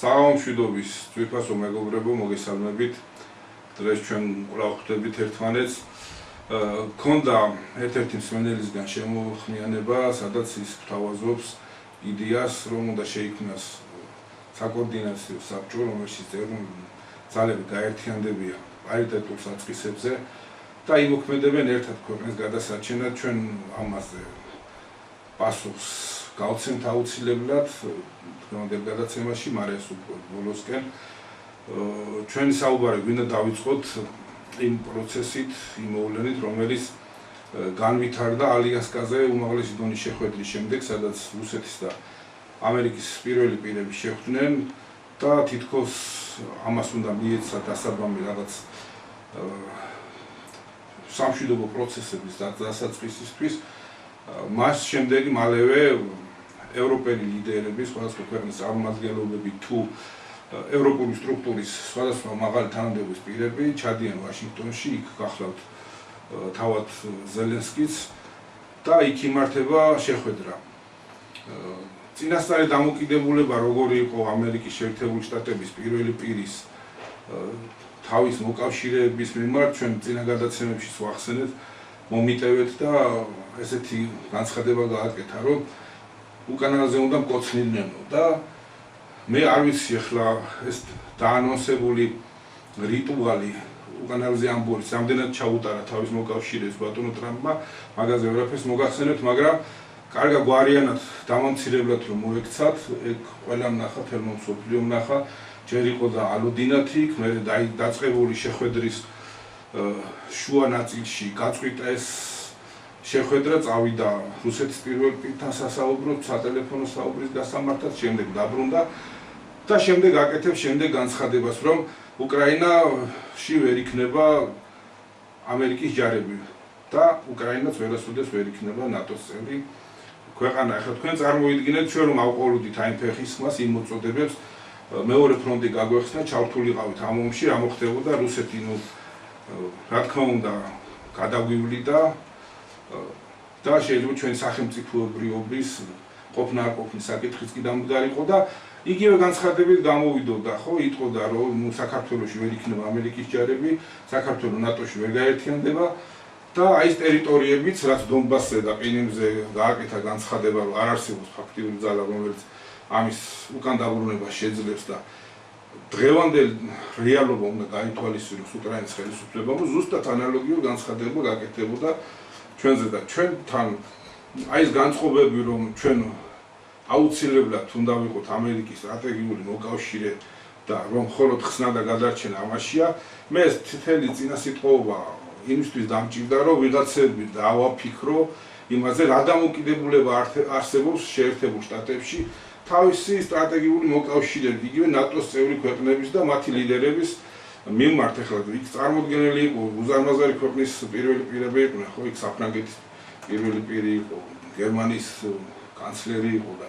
საამშვიდობის ძვირფასო მეგობრებო, მოგესალმებით. დღეს ჩვენ კვლავ ხვდებით ერთმანეთს. Ქონდა ერთ-ერთი მსმენელისგან შემოხმიანება, სადაც ის გვთავაზობს იდეას, რომ უნდა შეიქმნას საკოორდინაციო საბჭო, რომელშიც ძალები გაერთიანდებიან პარიტეტულ საწყისებზე და იმოქმედებენ ერთად ქვეყნის გადასარჩენად. ჩვენ ამაზე პასუხს გავცემთ აუცილებლად დღევანდელ გადაცემაში, მაგრამ ეს უკვე ბოლოსკენ. ჩვენი საუბარი გვინდა დავიწყოთ იმ პროცესით, იმ მოვლენით, რომელიც განვითარდა ალიანსკაზე უმაღლესი დონის შეხვედრის შემდეგ, სადაც რუსეთის და ამერიკის პირველი პირები შეხვდნენ და თითქოს ამას უნდა მიეცა დასაბამი რაღაც სამშვიდობო პროცესების დასაწყისისთვის. მას შემდეგ მალევე ევროპელი ლიდერები, სხვადასხვა ქვეყნის წარმომადგენლობები თუ ევროპული სტრუქტურის სხვადასხვა მაღალი თანამდებობის პირები ჩადიან ვაშინგტონში, იქ გახლავთ თავად ზელენსკიც და იქ იმართება შეხვედრა. წინასწარი დამოკიდებულება როგორი იყო ამერიკის შეერთებული შტატების პირველი პირის თავის მოკავშირეების მიმართ, ჩვენ წინა გადაცემებში ვახსენეთ, მომიტევეთ და ესეთი განცხადება გააკეთა, რომ უკანონოზე უნდა მკოცნილნენო და მე არ ვიცი ახლა ეს დაანონსებული რიტუალი უკანონოზე ამბოლის რამდენად ჩაუტარა თავის მოკავშირეებს ბატონო ტრამპმა, მაგაზე ვერაფერს მოგახსენებთ, მაგრამ კარგა გვარიანად დამამცირებლად რომ მოექცათ, ეგ ყველამ ნახა, თელმო მსოფლიომ ნახა, ჯერ იყო და ალოდინათ იქ, მე დაწყებული შეხვედრის შუა ნაწილში გაწყვიტა ეს შეხვედრა, წავიდა რუსეთის პირველ პირთან სასაუბროდ, სატელეფონო საუბრის გასამართად, შემდეგ დაბრუნდა და შემდეგ აკეთებს განცხადებას, რომ უკრაინაში ვერ იქნება ამერიკის ჯარები და უკრაინაც ვერასოდეს ვერ იქნება ნატოს წევრი ქვეყანა. ახლა თქვენ წარმოიდგინეთ, ჩვენ რომ ავყოლოდით აი ფეხის ხმას იმ მოწოდებებს, მეორე ფრონტი გაგვეხსნა, ჩავთვლიყავით ამ ომში, რა მოხდებოდა რუსეთი, რა თქმა უნდა, გადაგვივლიდა და შეიძლება ჩვენი სახელმწიფოებრიობის ყოფნა არ ყოფნის საკითხიც კი დამდგარიყო და იგივე განცხადებით გამოვიდოდა, ხო, იტყოდა, რომ საქართველოში ვერ იქნება ამერიკის ჯარები, საქართველო ნატოში ვერ გაერთიანდება და აი ეს ტერიტორიებიც, რაც დონბასზე და ყინულზე გააკეთა განცხადება, რომ არ არსებობს ფაქტიური ძალა, რომელიც ამის უკან დაბრუნებას შეძლებს და დღევანდელ რეალობა უნდა გაითვალისწინოს უკრაინის ხელისუფლებამ, ზუსტად ანალოგიურ განცხადება გაკეთებოდა ჩვენზე და ჩვენთან აი ეს განწყობები, რომ ჩვენ აუცილებლად უნდა ვიყოთ ამერიკის სტრატეგიული მოკავშირე და რომ მხოლოდ ხსნა და გადარჩენა ამაშია, მე ეს თითელი წინასიტყვაობა იმისთვის დამჭირდა, რომ ვიღაცები დავაფიქრო იმაზე, რა დამოკიდებულება არსებობს შეერთებულ შტატებში თავისი სტრატეგიული მოკავშირეებით, იგივე ნატოს წევრი ქვეყნების და მათი ლიდერების მიმართ. ახლა იქ წარმოდგენილი იყო უზარმაზარი ქვეყნის პირველი პირები იყვნენ, ხო, იქ საფრანგეთის პირველი პირი იყო, გერმანიის კანცლერი იყო და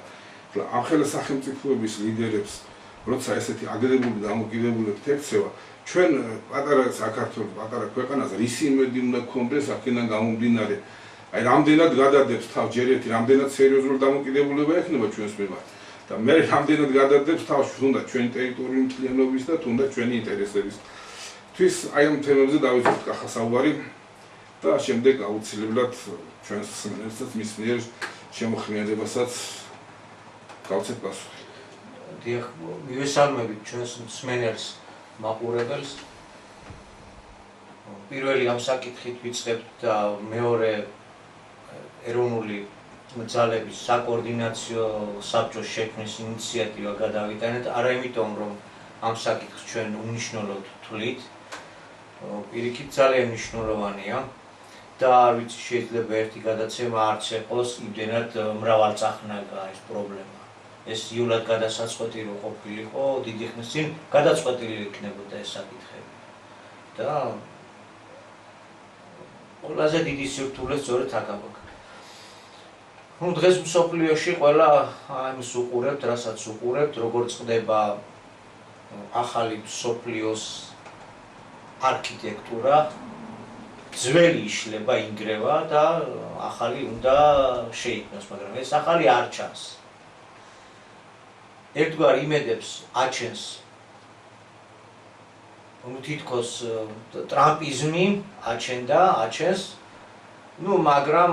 ამ ხელა სახელმწიფოების ლიდერებს, როცა ესეთი აგრესიული დამოკიდებულებით ექცევა, ჩვენ პატარა საქართველოს, პატარა ქვეყანას რისი იმედი უნდა გქონდეს აქედან გამომდინარე, აი რამდენად გადადებს თავს ჯერ ერთი, რამდენად სერიოზული დამოკიდებულება ექნება ჩვენს მიმართ და მე რამდენად გადადებს თავს თუნდაც ჩვენი ტერიტორიული მთლიანობის და თუნდაც ჩვენი ინტერესებისთვის. აი ამ თემებზე დავიწყოთ კახა საუბარი და შემდეგ აუცილებლად ჩვენს მსმენელსაც მის მიერ შემოხმიანებასაც გავცეთ პასუხი. დიახ, მივესალმებით ჩვენს მსმენელს, მაყურებელს. პირველი ამ საკითხით ვიწყებთ და მეორე ეროვნული ძალების საკოორდინაციო საბჭოს შექმნის ინიციატივა გადავიტანეთ, არა იმიტომ, რომ ამ საკითხს ჩვენ უნიშნელოდ ვთვლით, პირიქით ძალიან მნიშვნელოვანია და არ ვიცი, შეიძლება ერთი გადაცემა არც ეყოს იმდენად მრავალწახნაგა ეს პრობლემა. ეს იულად გადასაწყვეტი რო ყოფილიყო, დიდი ხნის წინ გადაწყვეტილი იქნებოდა ეს საკითხები. და ყველაზე დიდი სირთულე სწორედ აქ აქვს. დღეს მსოფლიოში ყველა ამის უყურებთ, რასაც უყურებთ, როგორ წყდება ახალი მსოფლიოს არქიტექტურა, ძველი იშლება, ინგრევა და ახალი უნდა შეიქმნას, მაგრამ ეს ახალი არ ჩანს. ერთგვარ იმედებს აჩენს თითქოს ტრამპიზმი აჩენს მაგრამ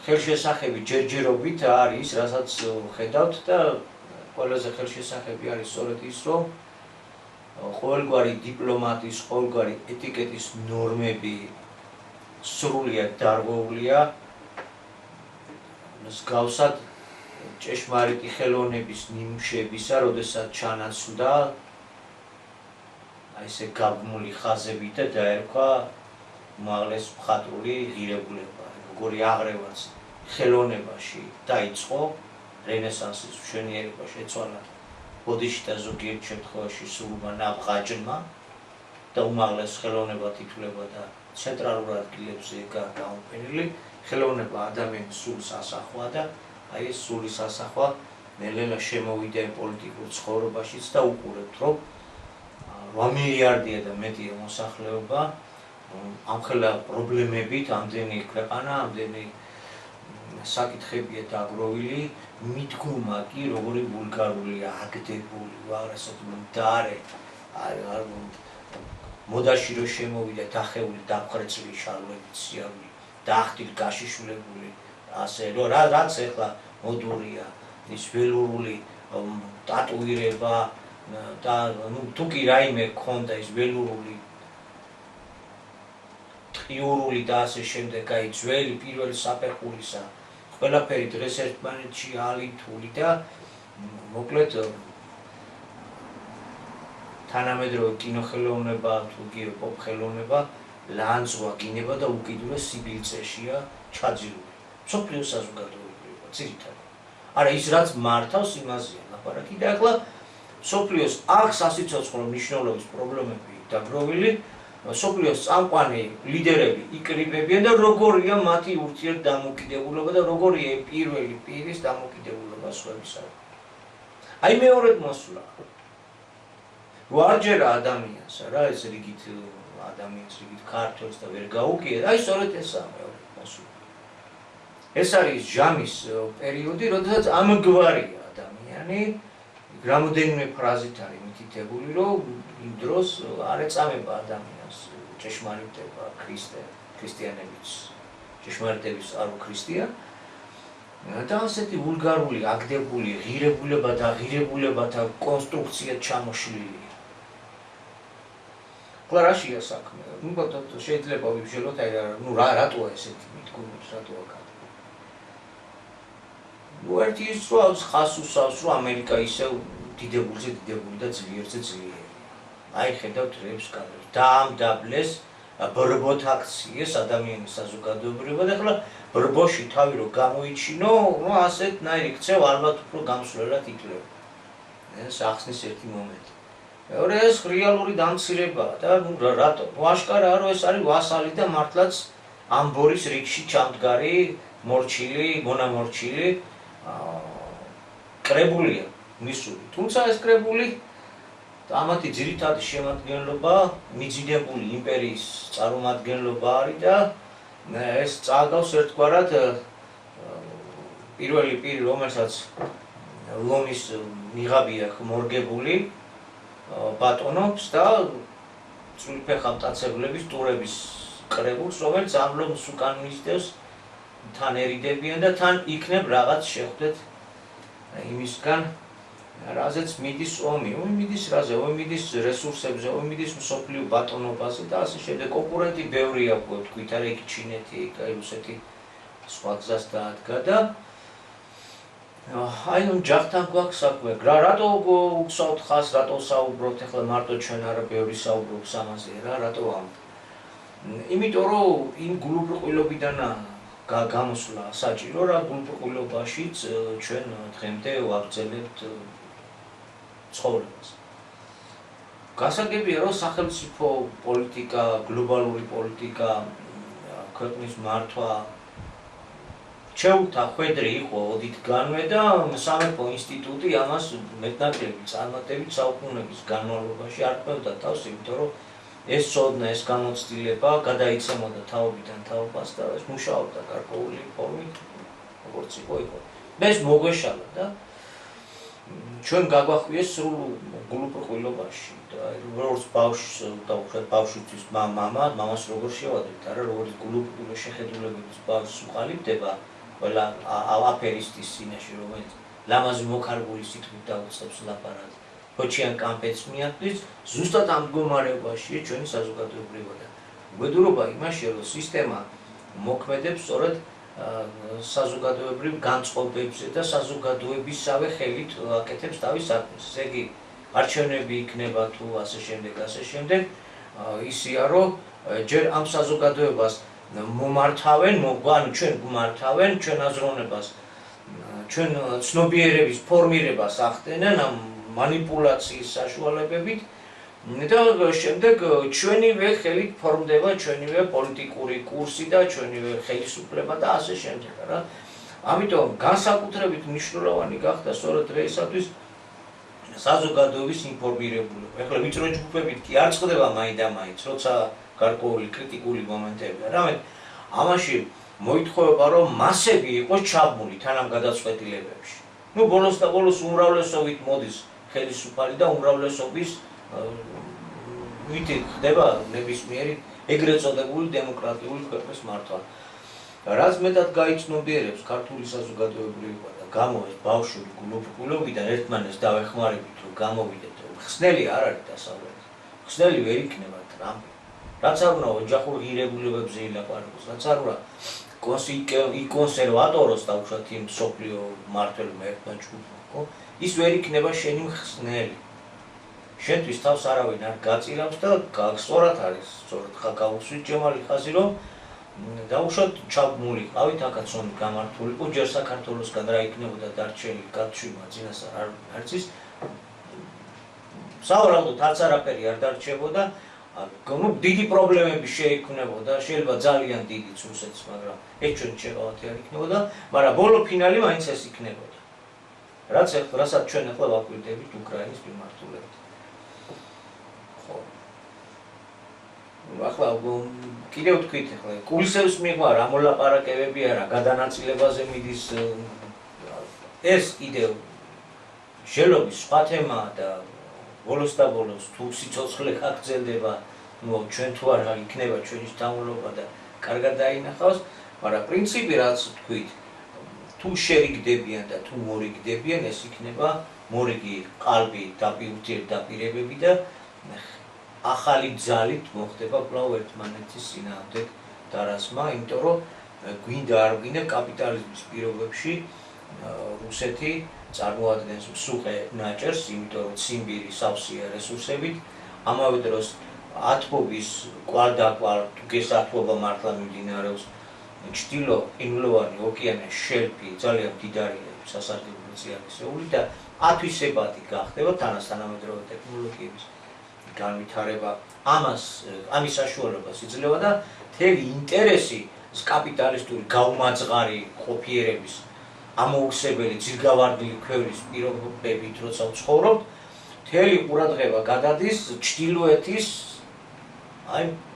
ხელშესახები ჯერჯერობით არის რასაც ხედავთ და ყველაზე ხელშესახები არის სწორედ ის რომ ყოველგვარი დიპლომატიის ყოველგვარი ეტიკეტის ნორმები სრულიად დარღვეულია მსგავსად ჭეშმარიტი ხელოვნების ნიმუშებისა, როდესაც ჩანაცვლა ესე გაბმული ხაზები და დაერქვა უმაღლეს მხატვრული ღირებულება, როგორი აღრევაც ხელოვნებაში დაიწყო რენესანსის მშვენიერება შეცვალა ბოდიში და ზოგიერთ შემთხვევაში სულმა ნაბღაჯმა და უმაღლეს ხელოვნებად ითვლება და ცენტრალურ ადგილებზე გაუმყენელი ხელოვნება ადამიანის სულს ასახვა და აი ეს სულის ასახვა ნელ-ნელა შემოვიდა პოლიტიკურ ცხოვრებაშიც და უყურებთ რომ 8 მილიარდია და მეტია მოსახლეობა ამხელა პრობლემებით ამდენი ქვეყანა ამდენი საკითხებია დაგროვილი მიდგომა კი როგორი ვულგარულია აგდებული ვარასოდ მდარე მოდაში რო შემოვიდა დახეული დაფხრეცილი შალვებით სიარული დაახტილ გაშიშვლებული ასე რომ რაც ეხლა მოდურია ის ველურული ტატუირება და თუ კი რაიმე ქონდა ის ველურული ტყიურული და ასე შემდეგ აი ძველი პირველი საფეხურისა ყველაფერი დღეს ერთმანეთში ალითული და მოკლედ თანამედროვე კინოხელოვნება თუ კი პოპხელოვნება ლანძღვა გინება და უკიდურეს სიბილწეშია ჩაძირული მსოფლიო საზოგადოება ძირითადად არა ის რაც მართავს იმაზეა ლაპარაკი და ახლა მსოფლიოს აქ სასიცოცხლო მნიშვნელობის პრობლემები დაგროვილი მსოფლიოს წამყვანი ლიდერები იკრიბებიან და როგორია მათი ურთიერთდამოკიდებულება და როგორია პირველი პირის დამოკიდებულება სხვებისგან აი მეორედ მოსვლა ვარჯერა ადამიანს რა ეს რიგით ადამიანს რიგით ქართველს და ვერ გაუგია აი სწორედ ესაა მეორე მოსვლა ეს არის ჟამის პერიოდი როდესაც ამგვარია ადამიანი რამოდენიმე ფრაზით არის მითითებული რომ იმ დროს არ ეწამება ადამიანს ჭეშმარიტება ქრისტიანების ჭეშმარიტების არ ქრისტია და ასეთი ვულგარული აგდებული ღირებულებათა კონსტრუქცია ჩამოშლილია კლარაშია საქმე ნუ შეიძლება ვიბჟელოთ აი ნუ რატოა ესეთი მითქმულობს რატოა ნუ ერთი ის რომ ხას უსავს რომ ამერიკა ისევ დიდებული და ძლიერზე ძლიერი აი ხედავთ რებს კადრებს დაამდაბლეს ბრბოთ აქციეს ადამიანის საზოგადოებრივად და ახლა ბრბოში თავი რომ გამოიჩინო ნუ ასეთნაირი ქცევ ალბათ უფრო გამსვლელად ითვლება ეს ახსნის ერთი მომენტი მეორე ეს რეალური დამცირებაა და ნუ რატო ვაშკარაა რომ ეს არის ვასალი და მართლაც ამ ბორის რიგში ჩამდგარი მორჩილი მონამორჩილი კრებულია მისული თუმცა ეს კრებული ამათი ძირითადი შემადგენლობა მიძინებული იმპერიის წარმომადგენლობა არის და ეს წააგავს ერთგვარად პირველი პირი რომელსაც ლომის მიღაბია მორგებული ბატონობს და წვრილფეხა მტაცებლების ტურების კრებულს რომელიც ამ ლომს უკან მისდევს თან ერიდებიან და თან იქნებ რაღაც შეხვდეთ იმისგან რაზეც მიდის ომი მიდის რაზე მიდის რესურსებზე მიდის მსოფლიო ბატონობაზე და ასე შემდეგ კონკურენტი ბევრია თქვით არა იქ ჩინეთი აი რუსეთი სხვა გზას დაადგა და აი ნუ ჯახთან გვაქვს საქმე რატო უგსავთ ხას რატო საუბრობთ ახლა მარტო ჩვენ არა ბევრი საუბრობს ამაზე რა რატო ამ იმიტომ რომ იმ გულუბრყვილობიდანაა გამოსვლა საჭირო რა გულუბრყვილობაშიც ჩვენ დღემდე ვაგრძელებთ ცხოვრებას. გასაგებია რომ სახელმწიფო პოლიტიკა, გლობალური პოლიტიკა, ქვეყნის მართვა ჩეუთა ხვედრი იყო ოდითგანვე და სამეფო ინსტიტუტი ამას მეტნაკლები წარმატებით საუკუნეების განმავლობაში არ ყვევდა თავს, იმიტომ რომ ეს ცოდნა, ეს გამოცდილება გადაიცემოდა თაობიდან თაობას და ეს მუშაობდა გარკვეული ფორმით, როგორც იყო. ეს მოგვეშალა და ჩვენ გაგვახვიეს სრულ გულუბრყვილობაში და როგორც ბავშვისთვის მამას როგორ შევადებით, არა როგორც გულუბრყვილო შეხედულებების ბავშვს უყალიბდება ყველა აფერისტის წინაშე, რომელიც ლამაზი მოქარგული სიტყვით დაუწყებს ლაპარაკს, ხოჩიან კამპეთს მიაღწევს, ზუსტად ამ მდგომარეობაშია ჩვენი საზოგადოებრივობა და უბედურობა იმაშია, რომ სისტემა მოქმედებს სწორედ საზოგადოებრივ განწყობებზე და საზოგადოებისავე ხელით აკეთებს თავის საქმეს. ესე იგი, არჩევნები იქნება თუ ასე შემდეგ, ისია რომ ჯერ ამ საზოგადოებას მომართავენ, ანუ ჩვენ გვმართავენ, ჩვენ აზროვნებას, ჩვენ ცნობიერების ფორმირებას ახდენენ ამ манипуляციის საშუალებებით და შემდეგ ჩვენივე ხელით ფორმდება ჩვენივე პოლიტიკური კურსი და ჩვენივე ხელისუფლება და ასე შემდეგ, რა. ამიტომ განსაკუთრებით მნიშვნელოვანი გახდა სწორედ დღეისათვის საზოგადოების ინფორმირებულობა. ეხლა ვიწრო ჯგუფებით კი არ წყდება მაინდა-მაინც, როცა გარკვეული კრიტიკული მომენტებია. რამე ამაში მოითხოვება, რომ მასები იყოს ჩაბმული თან ამ გადაწყვეტილებებში. ბოლოს და ბოლოს უმრავლესობით მოდის ხელისუფალი და უმრავლესობის მითი ხდება ნებისმიერი ეგრეთ წოდებული დემოკრატიული ქვეყნის მართვა. რაც მეტად გაიცნობიერებს ქართული საზოგადოებრივობა და გამოეს ბავშვური გულუბრყვილობიდან ერთმანეთს დავეხმარებით, რომ გამოვიდეთ, რომ ხსნელი არ არის დასავლეთი. ხსნელი ვერ იქნება ტრამპი. რაც არ უნდა ოჯახურ ღირებულებებზე ილაპარაკოს, რაც არ უნდა იკონსერვატოროს დაუშვათ იმ მსოფლიო მმართველმა ერთმა ჯგუფმა, ხო? ის ვერ იქნება შენი მხსნელი. შენთვის თავს არავინ არ გაწირავს და სწორად არის, სწორად გაუსვით ჯემალი ხაზი, რომ დაუშვათ ჩაბმული ყავით აკაცონ გამართულიყო, ჯერ საქართველოსგან რა იქნებოდა დარჩენილი გათშვიმა წინასწარ არც ის სავარაუდოდ არც არაფერი არ დარჩებოდა, დიდი პრობლემები შეექმნებოდა, შეიძლება ძალიან დიდიც რუსეთს, მაგრამ ეს ჩვენ შეღავათი არ იქნებოდა, მაგრამ ბოლო ფინალი მაინც ეს იქნებოდა. რასაც ჩვენ ახლა ვაკვირდებით უკრაინის მიმართულებით. ახლა კიდევ ვთქვით, ახლა კულისებს მიღვა რა მოლაპარაკებები არა, გადანაწილებაზე მიდის ეს კიდევ შელობის სხვა თემაა და ბოლოს და ბოლოს თუ სიცოცხლე გაგრძელდება, ჩვენ თუ არა იქნება ჩვენი შთამომავლობა და კარგად დაინახავს, მაგრამ პრინციპი რაც ვთქვით, თუ შერიგდებიან და თუ მორიგდებიან, ეს იქნება მორიგი ყალბი ურთიერთდაპირებები და ახალი ძალით მოხდება კვლავ ერთმანეთის წინააღმდეგ დარასმა, იმიტომ რომ გვინდა არ გვინდა კაპიტალიზმის პირობებში რუსეთი წარმოადგენს მსუყე ნაჭერს, იმიტომ რომ ციმბირი სავსეა რესურსებით, ამავე დროს ათბობის კვალ-დაკვალ გესართობა მართლა მიმდინარეობს ჩრდილო ყინულოვანი ოკეანის შელფი ძალიან მდიდარია სასარგებლო წიაღისეულით და ათვისებადი გახდება თანასწორადმიერი ტექნოლოგიების განვითარება, ამის საშუალებას იძლევა და მთელი ინტერესი კაპიტალისტური გაუმაძღარი ყოფიერების ამოუხსებელი ძირგავარდნილი ქვევრის პირობებით, როცა ვცხოვრობთ, მთელი ყურადღება გადადის ჩრდილოეთის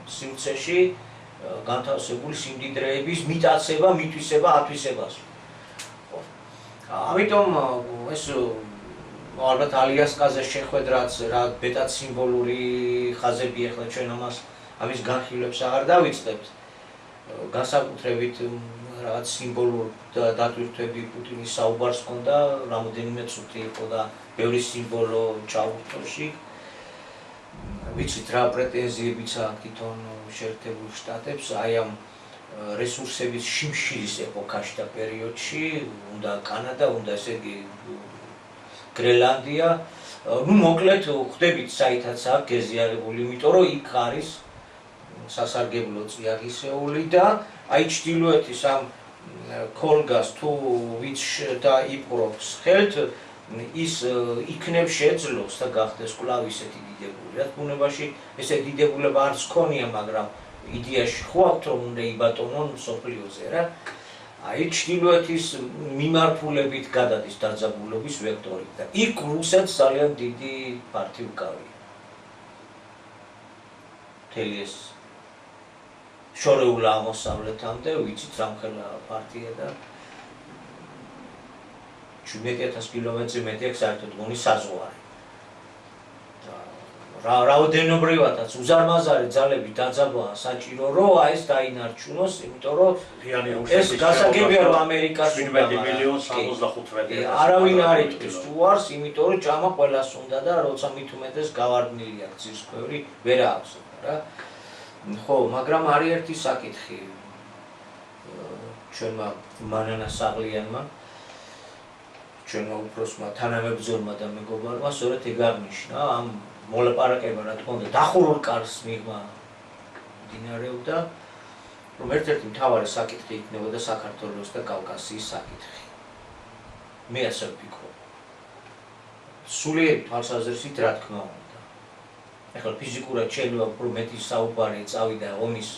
სივრცეში განთავსებული სიმდიდრეების მიტაცება, მითვისება, ათვისებას. ამიტომ ეს ალბათ ალიასკაზე შეხვედრაც რა ბეტად სიმბოლური ხაზები ახლა ჩვენ ამის განხილვებს აღარ დავიწყებთ. განსაკუთრებით რაღაც სიმბოლურ დატვირთვები პუტინის საუბარს ჰქონდა, რამოდენიმე წუთი იყო და ბევრი სიმბოლო ჩაუხტოში. ვიცით რა პრეტენზიებიც აქვს თვითონ შეერთებულ შტატებს აი ამ რესურსების შიმშილის ეპოქაში და პერიოდში, უნდა კანადა, უნდა ესე იგი გრენლანდია, მოკლედ ხვდებით საითაც აქვს გეზიარებული, იმიტომ რომ იქ არის სასარგებლო წიაღისეული და აი ჩრდილოეთის ამ ქოლგას თუ ვიც და იპყრობს ხელთ, ის იქნებ შეძლოს და გახდეს კვლავ ისეთი დიდებული. რაც ბუნებაში ესე დიდებულება არც ქონია, მაგრამ იდეაში ხო აქვს რომ უნდა იბატონონ მსოფლიოზე რა. აი ჩრდილოეთის მიმართულებით გადადის დაძაბულობის ვექტორი და იქ რუსეთს ძალიან დიდი ფართი უკავია. მთელი ეს შორეულ აღმოსავლეთამდე ვიცით რამხელა პარტია და 17,000 კილომეტრზე მეტი აქვს საერთოდ გონის საზღვარი. რაოდენობრივადაც უზარმაზარი ძალები დაძაბვა საჭირო რომ ეს დაინარჩუნოს, იმიტომ რომ ეს გასაგებია რომ ამერიკას არავინ არ იტყვის თუ არს, იმიტომ რომ ჭამა ყველას უნდა და როცა მით უმეტეს გავარდნილია გზის ქვევრი ვერ აქვს რა. ხო, მაგრამ არის ერთი საკითხი ჩვენმა მანანა საღლიანმა, ჩვენმა უფროსმა თანამებრძოლმა და მეგობარმა სწორედ ეგ აღნიშნა ამ მოლაპარაკება რა თქმა უნდა დახურულ კარს მიღმა მდინარეობდა, რომ ერთ-ერთი მთავარი საკითხი იქნებოდა საქართველოს და კავკასიის საკითხი. მე ასე ვფიქრობ. სულიერი თვალსაზრისით რა თქმა უნდა. ეხლა ფიზიკურად შეიძლება უფრო მეტი საუბარი წავიდა ომის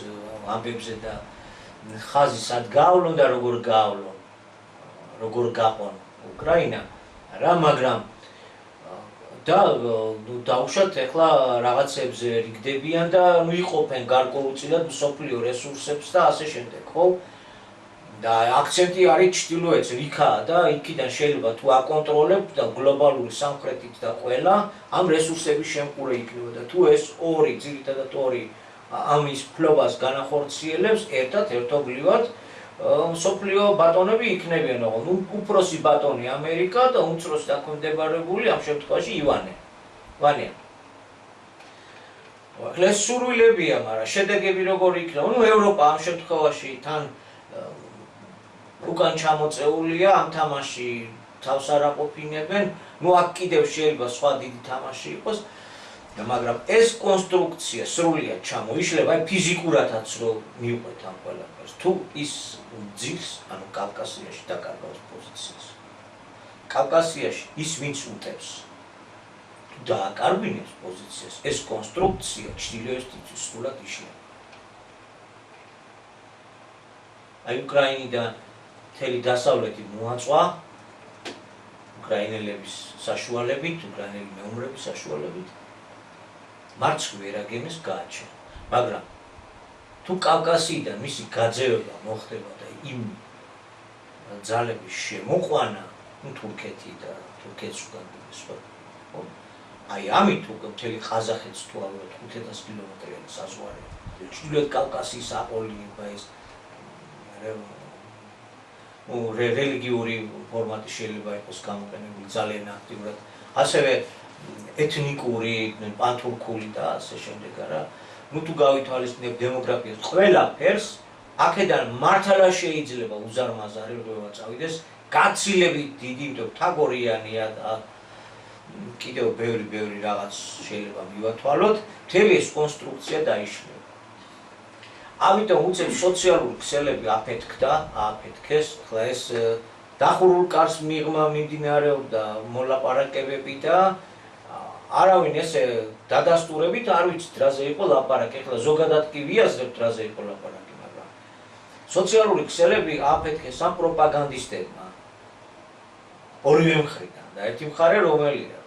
ამბებზე და ხაზი სად გავლონ და როგორ გავლონ, როგორ გაყონ უკრაინა რა, მაგრამ და დაუშვათ ეხლა რაღაცებზე რიგდებიან და იყოფენ გარკვეულწილად მსოფლიო რესურსებს და ასე შემდეგ, ხო? და აქცენტი არის ჩრდილოეთს, რიქაა და იქიდან შეიძლება თუ აკონტროლებთ და გლობალური სამხრეთით და ყველა ამ რესურსების შემკურე იქნება და თუ ეს ორი ძირითადად ორი ამის ფლობას განახორციელებს ერთობლივად მსოფლიო ბატონები იქნებიან, უფროსი ბატონი ამერიკა და უმცროსი დაქვემდებარებული ამ შემთხვევაში ივანე. ეს სურვილებია, მაგრამ შედეგები როგორი იქნება? ევროპა ამ შემთხვევაში თან უკან ჩამოწეულია ამ თამაში თავს არ აყოფინებენ, აქ კიდევ შეიძლება სხვა დიდი თამაში იყოს, მაგრამ ეს კონსტრუქცია სრულიად ჩამოიშლება, ფიზიკურადაც რომ მიუყვეთ ამ ყველაფერს, თუ ის ძილს, ანუ კავკასიაში დაკარგავს პოზიციას. კავკასიაში ის ვინც უტევს, თუ დააკარგვინებს პოზიციას, ეს კონსტრუქცია ჩრდილოეთისთვის სრულად იშლება. აი უკრაინიდან მთელი დასავლეთი მოაწვა უკრაინელების საშუალებით, უკრაინელი მეომრების საშუალებით მარცხი ვერაგემეს გააჩერა. მაგრამ თუ კავკასიიდან მისი გაძევება მოხდება და იმ ძალების შემოყვანა, თურქეთი და თურქეთს უკანდება სხვა, აი ამით უკვე მთელი ყაზახეთს თუ ავიღოთ 5,000 კილომეტრიანი საზღვარი, ჩრდილოეთ კავკასიის აყოლება ეს რელიგიური ფორმატი შეიძლება იყოს გამოყენებული ძალიან აქტიურად, ასევე ეთნიკური, პანთურქული და ასე შემდეგ არა. თუ გავითვალისწინებთ დემოგრაფიას ყველაფერს, აქედან მართლა შეიძლება უზარმაზარი როა წავიდეს, გაცილებით დიდი, იმიტომ თაგორიანია და კიდევ ბევრი რაღაც შეიძლება მივათვალოთ, მთელი ეს კონსტრუქცია დაიშლება. ამიტომ უცებ სოციალური ქსელები აფეთქეს, ხლა ეს დახურულ კარს მიღმა მიმდინარეობდა მოლაპარაკებები და არავინ ესე დადასტურებით არ ვიცით რაზე იყო ლაპარაკი, ეხლა ზოგადად კი ვიაზრებთ რაზე იყო ლაპარაკი, მაგრამ სოციალური ქსელები აფეთქეს ამ პროპაგანდისტებმა ორივე მხრიდან და ერთი მხარე რომელია,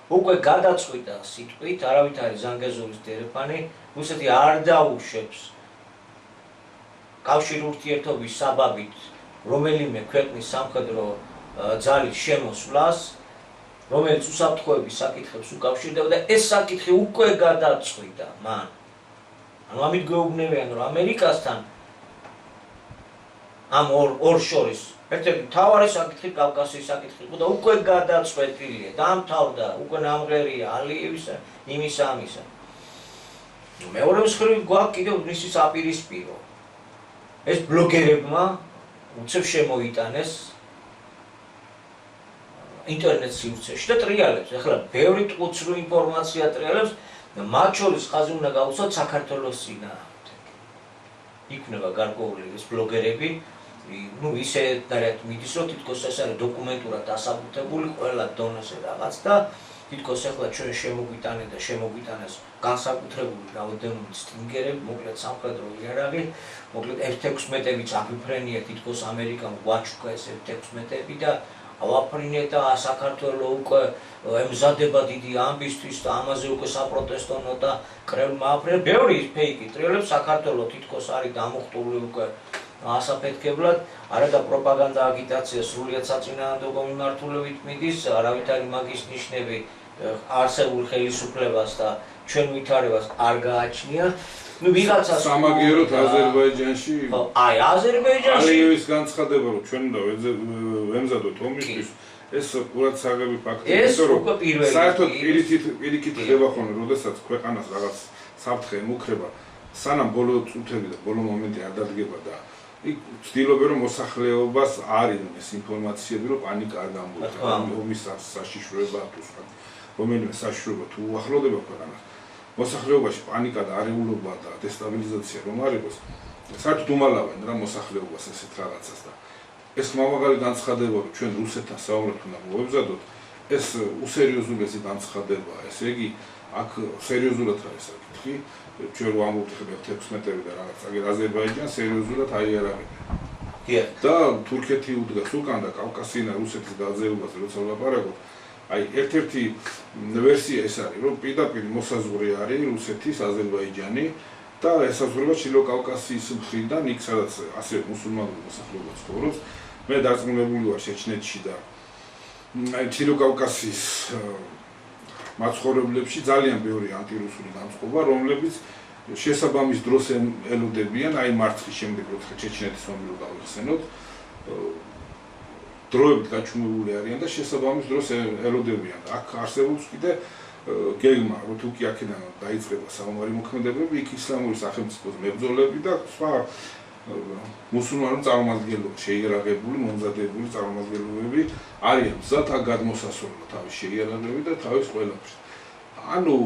უკვე გადაწყვიტა სიტყვით, არავითარი ზანგეზურის დერეფანი, რუსეთი არ დაუშვებს კავშირ ურთიერთობის საბაბით რომელიმე ქვეყნის სამხედრო ძალის შემოსვლას, რომელიც უსაფრთხოების საკითხებს უკავშირდება და ეს საკითხი უკვე გადაწყვიტა მან. ანუ ამით გვეუბნებიან, რომ ამერიკასთან ამ ორ შორის ერთ-ერთი მთავარი საკითხი კავკასიის საკითხი იყო და უკვე გადაწყვეტილია, დამთავრდა, უკვე ნამღერია ალიევისა, იმისა, ამისა. მეორე მხრივ გვაქვს კიდევ მისი საპირისპირო. ეს ბლოგერებმა უცებ შემოიტანეს ინტერნეტ სივრცეში და ტრიალებს. ეხლა ბევრი ტყუცრუ ინფორმაცია ტრიალებს და მათ შორის ხაზი უნდა გაუწოთ საქართველოს წინააღმდეგ. იქნება გარკვეული ეს ბლოგერები, ისე დარეთ მიდის, რომ თითქოს ეს არის დოკუმენტურად დასაბუთებული ყველა დონეზე რაღაც და თითქოს ეხლა ჩვენ შემოგვიტანეს განსაკუთრებული რაოდენობით სტინგერები, მოკლედ სამხედრო იარაღი, მოკლედ F-16-ებიც აფიფრენია თითქოს ამერიკამ გვაჩუქა ეს F-16-ები და ავაფრინე და საქართველოს უკვე ემზადება დიდი ამბისთვის და ამაზე უკვე საპროტესტო ნოტა კრემლმა აფრინე. ბევრი ფეიკი ტრიალებს საქართველოს თითქოს არის დამუხტული უკვე ასაფეთქებლად, არა და პროპაგანდა აგიტაცია სრულიად საწინააღმდეგო მიმართულებით მიდის, არავითარი მაგის ნიშნები არსებულ ხელისუფლებას და ჩვენ ვითარებას არ გააჩნია. Ну ვიღაცას სამაგიეროდ აზერბაიჯანში აი აზერბაიჯანში ალიევის განცხადება რომ ჩვენ უნდა ვემზადოთ ომისთვის ეს ყურადსაღები ფაქტია, იმიტომ რომ საერთოდ პირიქით ხდება ხოლმე, როდესაც ქვეყანას რაღაც საფრთხე ემუქრება, სანამ ბოლო წუთები და ბოლო მომენტი არ დადგება და იქ ვცდილობენ რომ მოსახლეობას არ იღნეს ინფორმაციები, რომ პანიკა არ გამოიწვია, ომის საშიშროება თუ სხვა რომელიმე საშიშროება თუ უახლოვდება ქვეყანას. მოსახლეობაში პანიკა და არეულობა და დესტაბილიზაცია რომ არ იყოს, საერთოდ უმალავენ რა მოსახლეობას ესეთ რაღაცას და ეს მაღალი განცხადება რომ ჩვენ რუსეთთან საუბრად უნდა მოვებზადოთ, ეს უსერიოზულესი განცხადებაა, ესე იგი აქ სერიოზულად არის საკითხი, ჩვენ ვამბობთ ხება 16 და რაღაც აგერ აზერბაიჯანს სერიოზულად აიარაღებენ. და თურქეთი უდგას უკან და კავკასინა რუსეთის გაძევებაზე როცა ვლაპარაკობ, აი ერთ-ერთი ვერსია ეს არის, რომ პირდაპირ მოსაზღვრე არის რუსეთის აზერბაიჯანი და ესაზღვრება ჩილო კავკასიის მხრიდან, იქ სადაც ასევე მუსულმანური მოსახლეობა ცხოვრობს. მე დარწმუნებული ვარ ჩეჩნეთში და ჩილო კავკასიის მაცხოვრებლებში ძალიან ბევრი ანტირუსული განწყობა, რომლებიც შესაბამის დროს ელოდებიან, აი მარცხის შემდეგ როცა ჩეჩნეთის ომი რო გავიხსენოთ, დროებით გაჩუმებული არიან და შესაბამის დროს ელოდებიან. აქ არსებობს კიდე გეგმა, რომ თუ კი აქედან დაიწყება საომარი მოქმედებები, იქ ისლამური სახელმწიფოს მებრძოლები და სხვა მუსულმანური წარმომადგენლობა შეიარაღებული, მომზადებული წარმომადგენლობები არიან მზად აქ გადმოსასვლელად თავის შეიარაღებით და თავის ყველაფერს. ანუ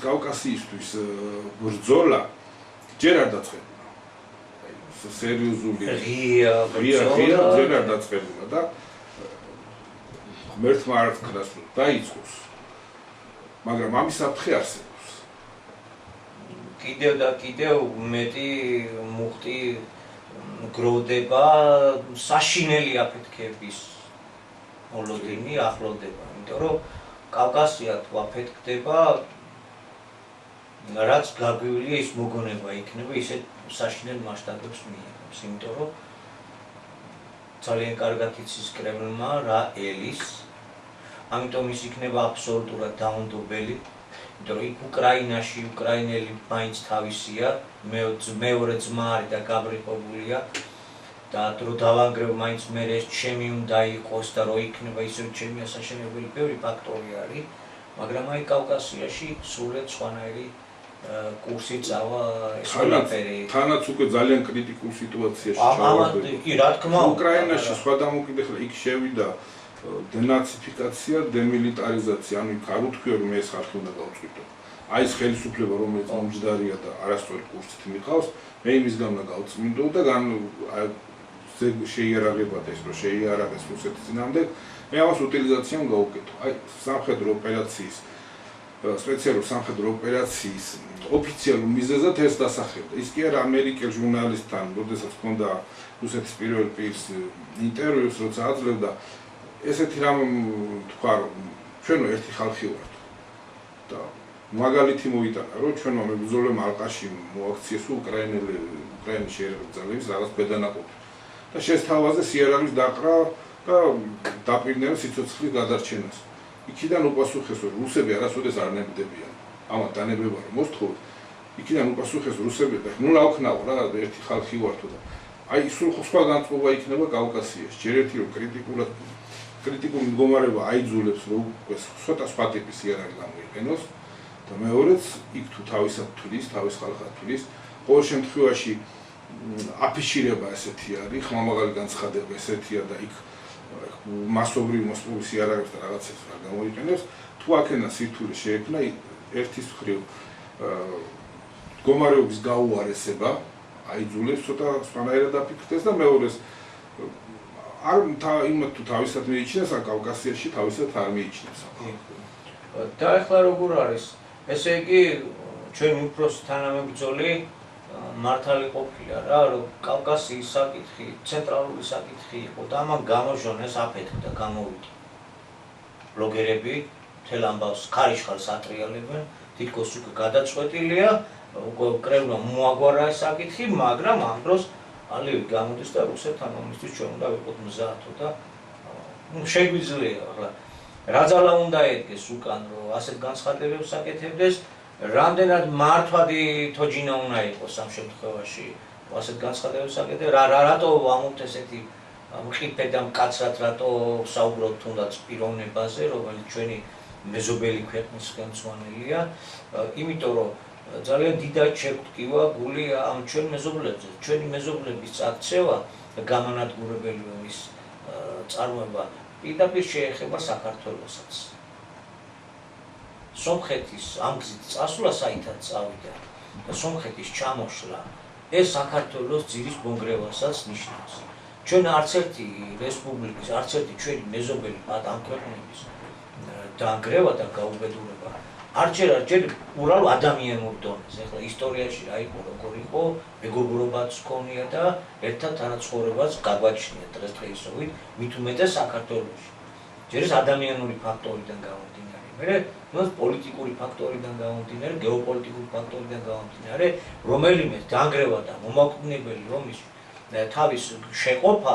კავკასიისთვის ბრძოლა ჯერ არ დაწყებულა. სერიოზული ღია ჯერ არ დაწყებულა და ღმერთმა არ თქვას რომ დაიწყოს. მაგრამ ამის საფრთხე არსებობს. კიდევ და კიდევ მეტი მუხტი გროვდება საშინელი აფეთქების მოლოდინი ახლოვდება, იმიტომ რომ კავკასია თუ აფეთქდება, რაც გაგვივლია ის მოგონება იქნება ისეთ საშინელ მასშტაბებს მიიღებს, იმიტომ რომ ძალიან კარგად იცის კრემლმა რა ელის, ამიტომ ის იქნება აბსოლუტურად დაუნდობელი, იმიტომ რომ იქ უკრაინაში უკრაინელი მაინც თავისია, მეორე ძმა არის და გაბრიყებულია და დრო დავანგრევ მაინც მე ეს ჩემი უნდა იყოს და რო იქნება ისევ ჩემი ასაშენებელი ბევრი ფაქტორი არის, მაგრამ აი კავკასიაში სრულიად სხვანაირი კურსი წავა ეს ყველაფერი. თანაც უკვე ძალიან კრიტიკულ სიტუაციაში ჩავარდა. კი, რა თქმა უნდა. უკრაინაში სხვა დამოკიდებული იქ შევიდა დენაციფიკაცია, დემილიტარიზაცია, ანუ იქ არ უთქვია რომ ეს ხალხი უნდა გავწყვიტო. აი ეს ხელისუფლება რომელიც მომჯდარია და არასწორი კურსით მიყავს, მე იმის გამო გავწმინდო და შეიარაღებად ეს რომ შეიარაღეს რუსეთის წინააღმდეგ, მე ამას უტილიზაცია უნდა გავუკეთო. აი სამხედრო ოპერაციის სპეციალური სამხედრო ოპერაციის ოფიციალურ მიზეზად ეს დასახელდა. ის კი არა ამერიკელ ჟურნალისტთან, როდესაც ჰქონდა რუსეთის პირველ პირს ინტერვიუს, როცა აძლევდა, ესეთი რამ თქვა, რომ ჩვენო ერთი ხალხი ვართ. და მაგალითი მოიტანა, რომ ჩვენო მებრძოლებმა ალყაში მოაქციეს უკრაინის შეიარაღებული ძალების რაღაც ქვედანაყოფი. და შესთავაზეს იარაღის დაყრა და დაპირდნენ სიცოცხლის გადარჩენას. იქიდან უპასუხეს რომ რუსები არასოდეს არ ნებდებიან. ამათ დანებება რომ მოსთხოვთ, იქიდან უპასუხეს რუსები და ნუ ლავქნაო რა ერთი ხალხი ვართო და აი სულ სხვა განწყობა იქნება კავკასიაში. ჯერ ერთი რომ კრიტიკული მდგომარეობა აიძულებს რომ ცოტა სხვა ტიპის იარაღი გამოიყენოს და მეორეც იქ თუ თავისად თulis, თავის ხალხად თulis, ყოველ შემთხვევაში აფიშირება ესეთი არის, ხმამაღალი განცხადება ესეთია და იქ მასობრივი მოსპობის იარაღებს და რაღაცებს რა გამოიყენებს, თუ აქედან სირთულე შეექმნა ერთის მხრივ მდგომარეობის გაუარესება აიძულებს ცოტა სხვანაირად აფიქრდეს და მეორეს არ იმათ თუ თავისად მიიჩნევს, ან კავკასიაში თავისად არ მიიჩნევს. და ახლა როგორ არის? ესე იგი ჩვენი უფროსი თანამებრძოლი მართალი ყოფილა რა, რომ კავკასიის საკითხი, ცენტრალური საკითხი იყო და ამან გამოჟონეს აფეთქდა, გამოვიდა. ბლოგერები მთელ ამბავს ქარიშხალს ატრიალებენ, თითქოს უკვე გადაწყვეტილია კრევლმა მოაგვარა ეს საკითხი, მაგრამ ამ დროს ალევი გამოდის და რუსეთთან ომისთვის ჩვენ უნდა ვიყოთ მზადო და შეგვიძლია ახლა რა ძალა უნდა ედგეს უკან რომ ასეთ განცხადებებს აკეთებდეს, რამდენად მართვადი თოჯინა უნდა იყოს ამ შემთხვევაში ასეთ განცხადებებს აკეთებს, რატო ამოთ ესეთი მყიფე და მკაცრად რატო საუბრობთ თუნდაც პიროვნებაზე, რომელიც ჩვენი მეზობელი ქვეყნის ხელმძღვანელია, იმიტომ რომ ძალიან დიდად შეგვტკივა გული ამ ჩვენ მეზობლებზე. ჩვენი მეზობლების წაქცევა და გამანადგურებელი ომის წარმოება პირდაპირ შეეხება საქართველოსაც. სომხეთის ამ გზით წასვლა საითად წავიდა და სომხეთის ჩამოშლა ეს საქართველოს ძირის მონგრევასაც ნიშნავს. ჩვენ არც ერთი რესპუბლიკის, არც ერთი ჩვენი მეზობელი ამ ქვეყნების დაანგრევა და გაუბედურება არჩერ უბრალოდ ადამიანურ დონეზე. ახლა ისტორიაში რა იყო, როგორ იყო, მეგობრობაც ჰქონია და ერთად თანაცხოვრებაც გაგვაჩნია დღესდღეობით, მით უმეტეს საქართველოში. ჯერ ეს ადამიანური ფაქტორიდან გამომდინარე, მერე პოლიტიკური ფაქტორიდან გამომდინარე, გეოპოლიტიკური ფაქტორიდან გამომდინარე, რომელიმე დაანგრევა და მომაკვდინებელი ომის თავის შეყოფა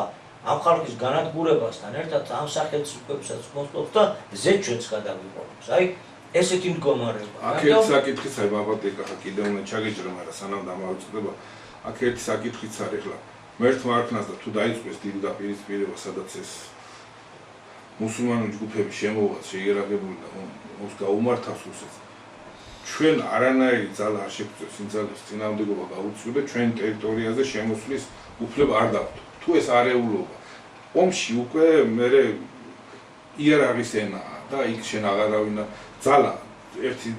ამ ხალხის განადგურებასთან ერთად ამ სახელმწიფოებსაც მოსწონს და ზე ჩვენც გადავიყვანოს. აი ესეთი მდგომარეობა. აქ ერთ საკითხიც არის ბაბატიკა კიდევ უნდა ჩაგეჭრა, მაგრამ სანამ დამავიწყდება, აქ ერთი საკითხიც არის ახლა მერთმა არქნას და თუ დაიწყეს დიდი დაპირისპირება, სადაც ეს მუსულმანური ჯგუფები შემოვა შეიერაგებული და ons გაუმართავს რუსეთს. ჩვენ არანაირი ძალა არ შეგვწევს იმ ძალის წინააღმდეგობა გაუწიო და ჩვენ ტერიტორიაზე შემოსვლის უფლება არ დაგვთ. თუ ეს არეულობა ომში უკვე მერე იერარქიის ენაა და იქ შენ აღარავინა ძალა ერთი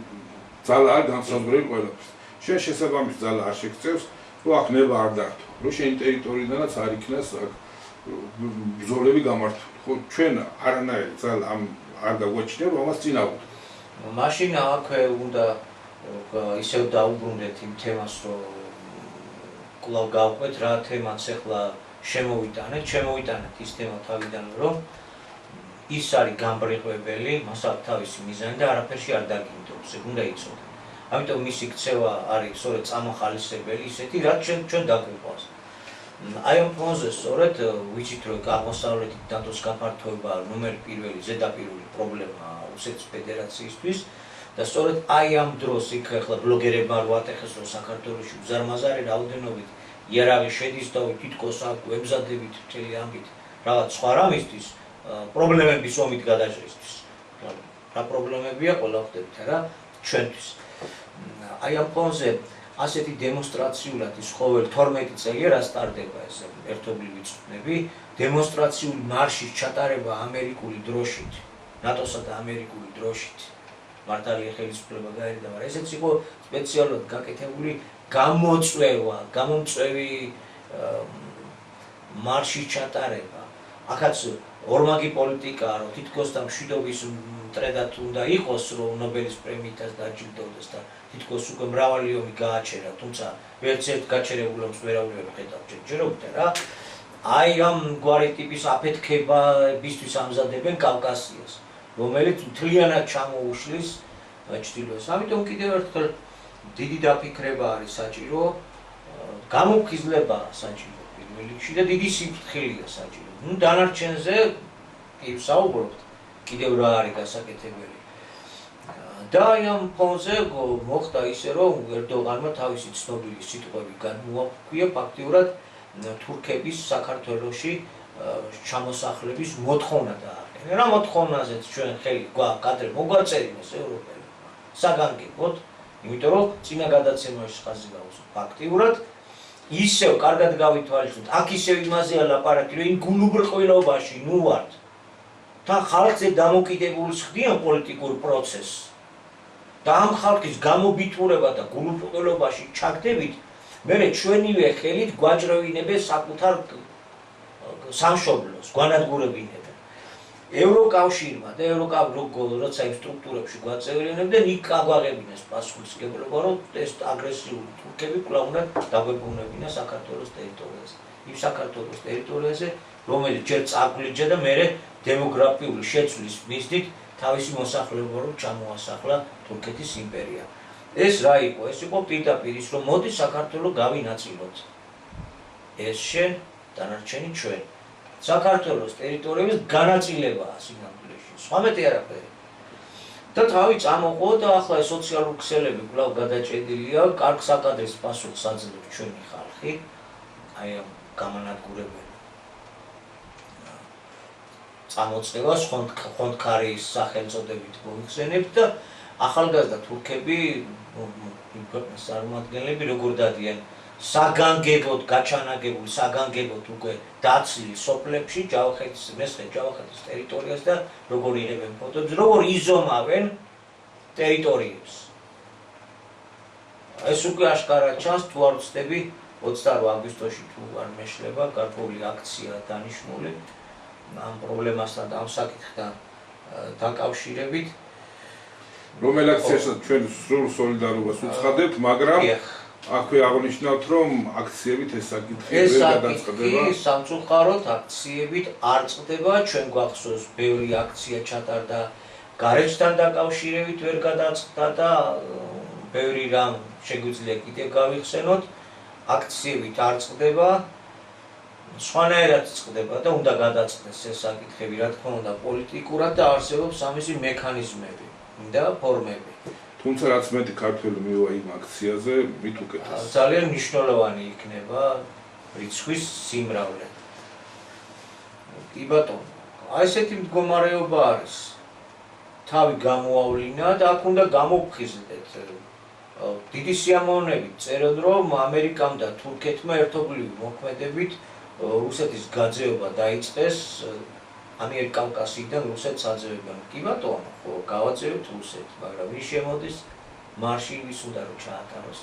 ძალა არ განსაზღვრელი ყველაფერს. შენ შესაბამის ძალა არ შეგწევს, რომ აქ ნება არ დართო, რომ შენი ტერიტორიიდანაც არ იქნას აქ ბრძოლები გამართული. ხო ჩვენ არანაირი ძალა არ გაგვაჩნია, რომ ამას წინააღმდეგ. მაშინ აქვე უნდა ისევ დაუბრუნდეთ იმ თემას, რომ კვლავ გავყვეთ რა თემაც ახლა შემოვიტანეთ ის თემა თავიდან, რომ ის არის გამბრიყვებელი, მას აქვს თავისი მიზანი და არაფერში არ დაგინდობს, ეგ უნდა იცოდეთ. ამიტომ მისი ქცევა არის სწორედ წამახალისებელი ისეთი, რაც ჩვენ დაგვიყვანს. აი ამ ფონზე სწორედ ვიცით, რომ აღმოსავლეთით ნატოს გაფართოება ნომერ პირველი ზედაპირული პრობლემა რუსეთის ფედერაციისთვის და სწორედ აი ამ დროს იქ ახლა ბლოგერებმა რო ატეხეს, რომ საქართველოში უზარმაზარი რაოდენობით იარაღი შედის და თითქოს აქ ემზადებით მთელი ამით რაღაც სხვა რამისთვის პრობლემების ომით გადაჭრისთვის. რა პრობლემებია ყველა ხვდებით რა ჩვენთვის. აი ამ ფონზე ასეთი დემონსტრაციულად ის ყოველ 12 წელი რა სტარდება ეს ერთობლივი წვნები, დემონსტრაციული მარშის ჩატარება ამერიკული დროშით, ნატოსა და ამერიკული დროშით. მართალია ხელისუფლება გაერიდა, მაგრამ ესეც იყო სპეციალურად გაკეთებული გამომწვევი მარშის ჩატარება. აქაც ორმაგი პოლიტიკაა, რომ თითქოს და მშვიდობის მტრედად უნდა იყოს, რომ ნობელის პრემიითაც დაჯილდოვდეს და თითქოს უკვე მრავალი ომი გააჩერა, თუმცა ვერც ერთ გაჩერებულ ომს ვერავინ ხედავ ჯერჯერობით რა. აი ამ გვარი ტიპის აფეთქებებისთვის ამზადებენ კავკასიას, რომელიც მთლიანად ჩამოუშლის ჩრდილოეთს. ამიტომ კიდევ ერთხელ დიდი დაფიქრება არის საჭირო, გამოფხიზლება საჭირო პირველ რიგში და დიდი სიფრთხილეა საჭირო. ნუ დანარჩენზე კი ვსაუბრობთ, კიდევ რა არის გასაკეთებელი. და ამ ფონზე მოხდა ისე, რომ ერდოღანმა თავისი ცნობილი სიტყვები გამოაქვია ფაქტიურად თურქების საქართველოში ჩამოსახლების მოთხოვნა დააყენა. რა მოთხოვნაზეც ჩვენ ხელი გვაქვს მოგვაწერიოს ევროპელი. საგანგებოდ, იმიტომ რომ წინა გადაცემაში ხაზი გავუსვა ფაქტიურად ისევ კარგად გავითვალისწინოთ, აქ ისევ იმაზეა ლაპარაკი, რომ იმ გულუბრყვილობაში ნუ ვართ და ხალხზე დამოკიდებულს ხდიან პოლიტიკურ პროცესს და ამ ხალხის გამობიტურება და გულუბრყვილობაში ჩაგდებით, მერე ჩვენივე ხელით გვაჭრევინებენ საკუთარ სამშობლოს, გვანადგურებინებენ. ევროკავშირმა და როცა იმ სტრუქტურებში გვაწევრიანებდნენ, იქ აგვაღებინეს პასუხისმგებლობა, რომ ეს აგრესიული თურქები კვლავ უნდა დაგვებრუნებინა საქართველოს ტერიტორიაზე. იმ საქართველოს ტერიტორიაზე, რომელიც ჯერ წაგვლიჯა და მერე დემოგრაფიული შეცვლის მიზნით თავისი მოსახლეობა რომ ჩამოასახლა თურქეთის იმპერია. ეს რა იყო? ეს იყო პირდაპირ ის, რომ მოდი საქართველოს გავინაწილოთ. ეს შენ, დანარჩენი ჩვენ. საქართველოს ტერიტორიების განაწილებაა სინამდვილეში. სხვა მეტი არაფერი. და თავი წამოყო და ახლა ეს სოციალური ქსელები კვლავ გადაჭედილია, კარგ საკადრეს პასუხს აძლევს ჩვენი ხალხი, აი ამ გამანადგურებელი წამოწევას ხონდქარის სახელწოდებით მოიხსენებთ და ახალგაზრდა თურქები, იმ ქვეყნის წარმომადგენლები როგორ დადიან საგანგებოდ გაჩანაგებულ საგანგებოდ უკვე დაცლილ სოფლებში ჯავახეთის მესხეთ ჯავახეთის ტერიტორიას და როგორ იღებენ ფოტოებს, როგორ იზომავენ ტერიტორიებს. ეს უკვე აშკარად ჩანს, თუ არ ვცდები 28 აგვისტოში თუ არ მეშლება გარკვეული აქცია დანიშნული ამ პრობლემასთან და ამ საკითხთან დაკავშირებით. რომელ აქციაში ჩვენ სრულ სოლიდარობას უცხადებთ, მაგრამ აქვე აღნიშნავთ, რომ აქციებით ეს საკითხი ვერ გადაწყდება. ეს სამწუხაროდ აქციებით არ წყდება, ჩვენ გვახსოვს ბევრი აქცია ჩატარდა გარეშთან დაკავშირებით ვერ გადაწყდა და ბევრი რამ შეგვიძლია კიდევ გავიხსენოთ. აქციებით არ წყდება, სხვანაირად წყდება და უნდა გადაწყდეს ეს საკითხები, რა თქმა უნდა, პოლიტიკურად და არსებობს ამისი მექანიზმები და ფორმები. თუმცა რაც მეტი ქართველი მივა იმ აქციაზე, მით უკეთეს. ძალიან მნიშვნელოვანი იქნება რიცხვის სიმრავლე. კი ბატონო, აი ესეთი მდგომარეობა არის. თავი გამოავლინა და აქ უნდა გამოვხიზდეთ. დიდი სიამოვნებით წერენ, რომ ამერიკამ და თურქეთმა ერთობლივი მოქმედებით რუსეთის გაძევება დაიწყეს ამიერკავკასიიდან რუსეთს აძევებენ. კი ბატონო, ხო, გავაძევებთ რუსეთს, მაგრამ ვის შემოდის მარში ვის უნდა რომ ჩაატაროს.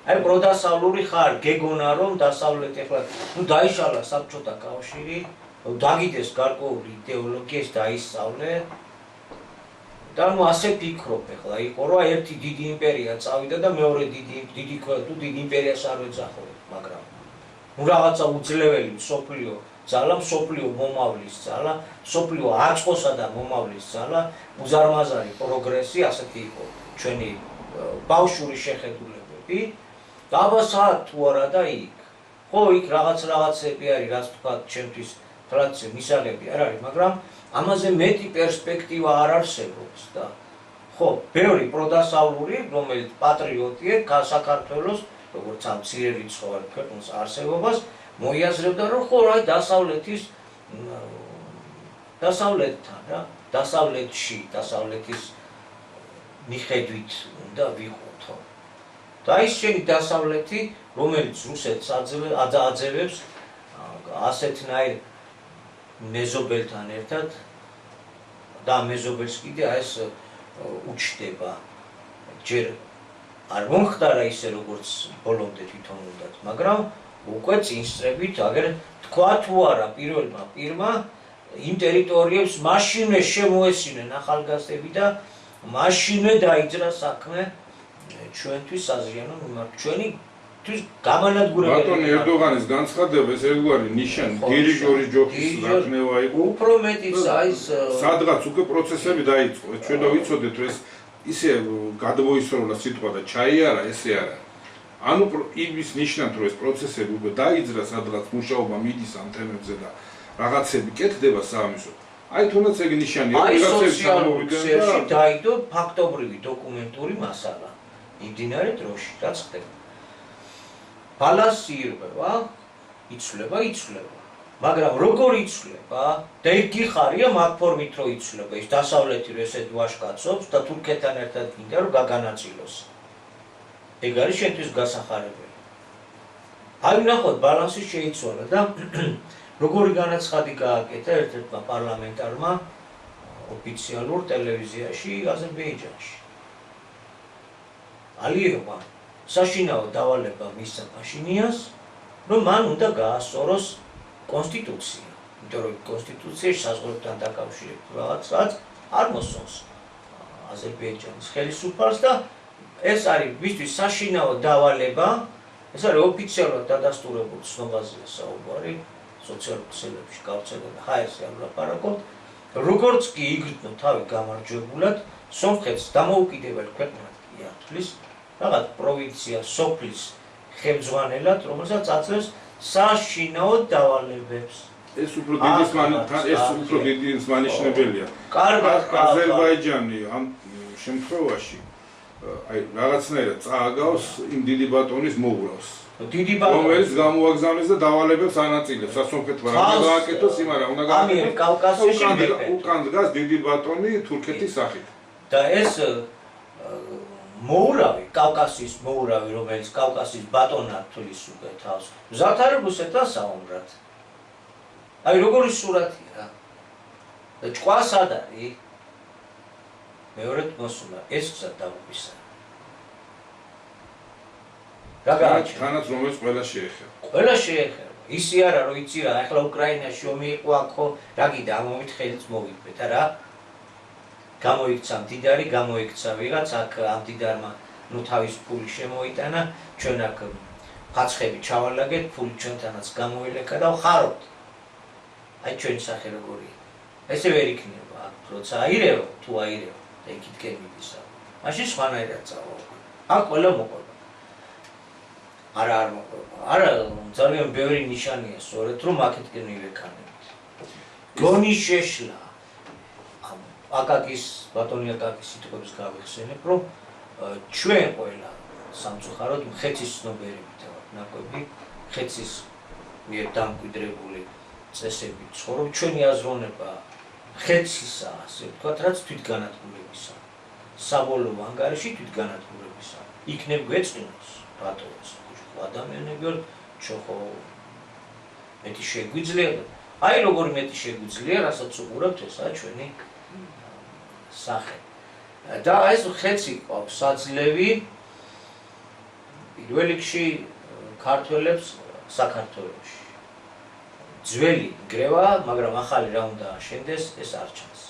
აი პროდასავლური ხარ, გეგონა რომ დასავლეთ ახლა დაიშალა საბჭოთა კავშირი, დაგიდეს გარკვეული იდეოლოგია ეს დაისწავლე. და ნუ ასე ფიქრობ ახლა, იყო რომ ერთი დიდი იმპერია წავიდა და მეორე დიდი იმპერიას არ ეძახოთ, მაგრამ ნუ რაღაცა უძლეველი მსოფლიო ძალა, მსოფლიო მომავლის ძალა, მსოფლიო აწყოსა და მომავლის ძალა, უზარმაზარი პროგრესი, ასეთი იყო ჩვენი ბავშვური შეხედულებები. და აბასაა თუ არა და იქ. ხო, იქ რაღაცები არის, რაც თქვა ჩემთვის ტრადიცია მისაღები არ არის, მაგრამ ამაზე მეტი პერსპექტივა არ არსებობს და ხო, ბევრი პროდასავლური, რომელიც პატრიოტია საქართველოს, როგორც ამ მცირე რიცხოვან ქვეყნის არსებობას, მოიაზრებდა, რომ ხო, რა დასავლეთთან რა, დასავლეთის მიხედვით უნდა ვიყოთ. და ის შენი დასავლეთი, რომელიც რუსეთს აძევებს ასეთნაირ მეზობელთან ერთად და მეზობელს კიდე ეს უჩდება. ჯერ არ მომხდარა ისე როგორც ბოლომდე თვითონ უნდათ, მაგრამ უკვე წინსწრებით აგერ თქვა თუ არა პირველმა პირმა იმ ტერიტორიებს მაშინვე შემოესინენ ახალგაზრდები და მაშინვე დაიძრა საქმე ჩვენთვის საზიანო მიმართ ჩვენთვის გამანადგურებელი. ბატონ ერდოღანის განცხადება ეს ერთგვარი ნიშანი დირიჟორის ჯოხის დაკნევა იყო. უფრო მეტიც აი სადღაც უკვე პროცესები დაიწყო. ჩვენ და ვიცოდეთ რომ ეს ისე გადმოისროლა სიტყვა და ჩაიარა, ესე არა. ანუ იმის ნიშნად რომ ეს პროცესები უკვე დაიძრა, სადღაც მუშაობა მიდის ამ თემებზე და რაღაცები კეთდება საამისო. აი თუნდაც ეგ ნიშანია, რაღაცები ჩამოვიდნენ და დაიდო ფაქტობრივი დოკუმენტური მასალა. იმდინარე დროში, რაც ხდება. ბალანსი ირღვევა, იცვლება. მაგრამ როგორ იცვლება? და იქ გიხარია მაგ ფორმით რომ იცვლება. ის დასავლეთი რომ ესეთ ვაშკაცობს და თურქეთთან ერთად გინდა რომ გაგანაწილოს. ეგ არის შენთვის გასახარებელი. აი ნახოთ ბალანსი შეიცვალა და როგორი განაცხადი გააკეთა ერთ-ერთმა პარლამენტარმა ოფიციალურ ტელევიზიაში აზერბაიჯანში. ალიევმა საშინაო დავალება მისცა პაშინიანს, რომ მან უნდა გაასწოროს კონსტიტუცია. იმიტომ რომ კონსტიტუციაში საზღვრებთან დაკავშირებით რაღაცაც არ მოსწონს აზერბაიჯანის ხელისუფალს და ეს არის მისთვის საშინაო დავალება, ეს არის ოფიციალურად დადასტურებული ცნობაზეა საუბარი, სოციალურ ქსელებში გავრცელდა და ხაერზე არ ვლაპარაკობთ. როგორც კი იგრძნო თავი გამარჯვებულად, სომხეთს დამოუკიდებელი ქვეყნად კი ართვლის რაღაც პროვინცია სოფლის ხელმძღვანელად, რომელსაც აძლევს საშინაო დავალებებს. ეს უფრო დიდი მანიშნებელია. კარგად, აზერბაიჯანი ამ შემთხვევაში აი რაღაცნაირად წააგავს იმ დიდი ბატონის მოურავს. დიდი ბატონი რომელიც გამოაგზავნეს და დავალებებს ანაწილებს. სასონხეთმა რა გააკეთოს, იმარა უნდა გააკეთოს. კავკასიაში უკან დგას დიდი ბატონი თურქეთის სახით. და ეს მოურავი, კავკასიის მოურავი, რომელიც კავკასიის ბატონად თulis უკვე თავს. ზათარებუსეთთან საუბრად. აი როგორი სურათია რა. და ჭკვას ად არის? მეორედ მოსულა, ეს გზა დავუპისა. რა გააჩნია? თანაც რომელიც ყველა შეეხება. ყველა შეეხება. ისი არა რომ იცი რა, ახლა უკრაინაში ომი იყო აქო, რა გიდა ამომით ხელს მოვიყვეთ რა. გამოიქცა მდიდარი, გამოიქცა ვიღაც აქ ამ მდიდარმა ნუ თავის ფული შემოიტანა, ჩვენ აქ ფაცხები ჩავალაგეთ, ფული ჩვენთანაც გამოილეკა და ვხარობთ. აი ჩვენი სახე როგორია. ესე ვერ იქნება, როცა აირეო, თუ აირეო და იქითკენ მიდისა. მაშინ სხვანაირად წავა. აქ ყველა მოყვება. არა არ მოყვება. არა, ძალიან ბევრი ნიშანია სწორედ რომ აქეთკენ მივექანებით. გონი შეშლა. აკაკის ბატონი აკაკის სიტყვებს გავიხსენებ, რომ ჩვენ ყველა სამწუხაროდ მხეცის ცნობიერებით ვართ ნაკვები, მხეცის მიერ დამკვიდრებული წესებით ცხოვრობ, ჩვენი აზროვნება მხეცისა, ასე ვთქვათ, რაც თვითგანადგურებისა. საბოლოო ანგარიში თვითგანადგურებისა. იქნებ გვეწყინოს ბატონს, ხო ადამიანები ვარ, ჩოხო მეტი შეგვიძლია. აი როგორი მეტი შეგვიძლია, რასაც უყურებთ, ესაა ჩვენი სახე. და ეს ხეცი ყავს საძლევი პირველ რიგში ქართველებს საქართველოში. ძველი გრევა, მაგრამ ახალი რა უნდა აშენდეს, ეს არ ჩანს.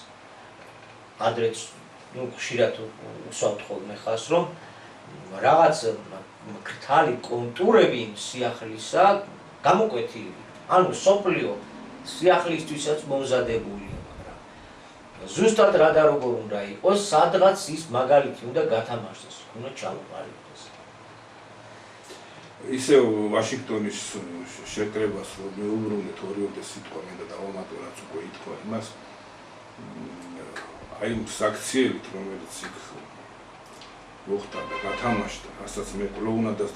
ადრეც ნუ ხშირად უსვამთ ხოლმე ხას, რომ რაღაც მკრთალი კონტურები სიახლისა გამოკვეთილი. ანუ სოფლიო სიახლისთვისაც მომზადებულია. ზუსტად რა და როგორ უნდა იყოს, სადღაც ის მაგალითი უნდა გათამაშდეს, უნდა ჩამოყალიბდეს. ისევ ვაშინგტონის შეკრებას რომ მეუბრუნდეთ ორივე სიტყვა მე და დავამატო რაც უკვე ითქვა იმას აი საქციელით რომელიც იქ მოხდა და გათამაშდა, რასაც მე კლოუნადას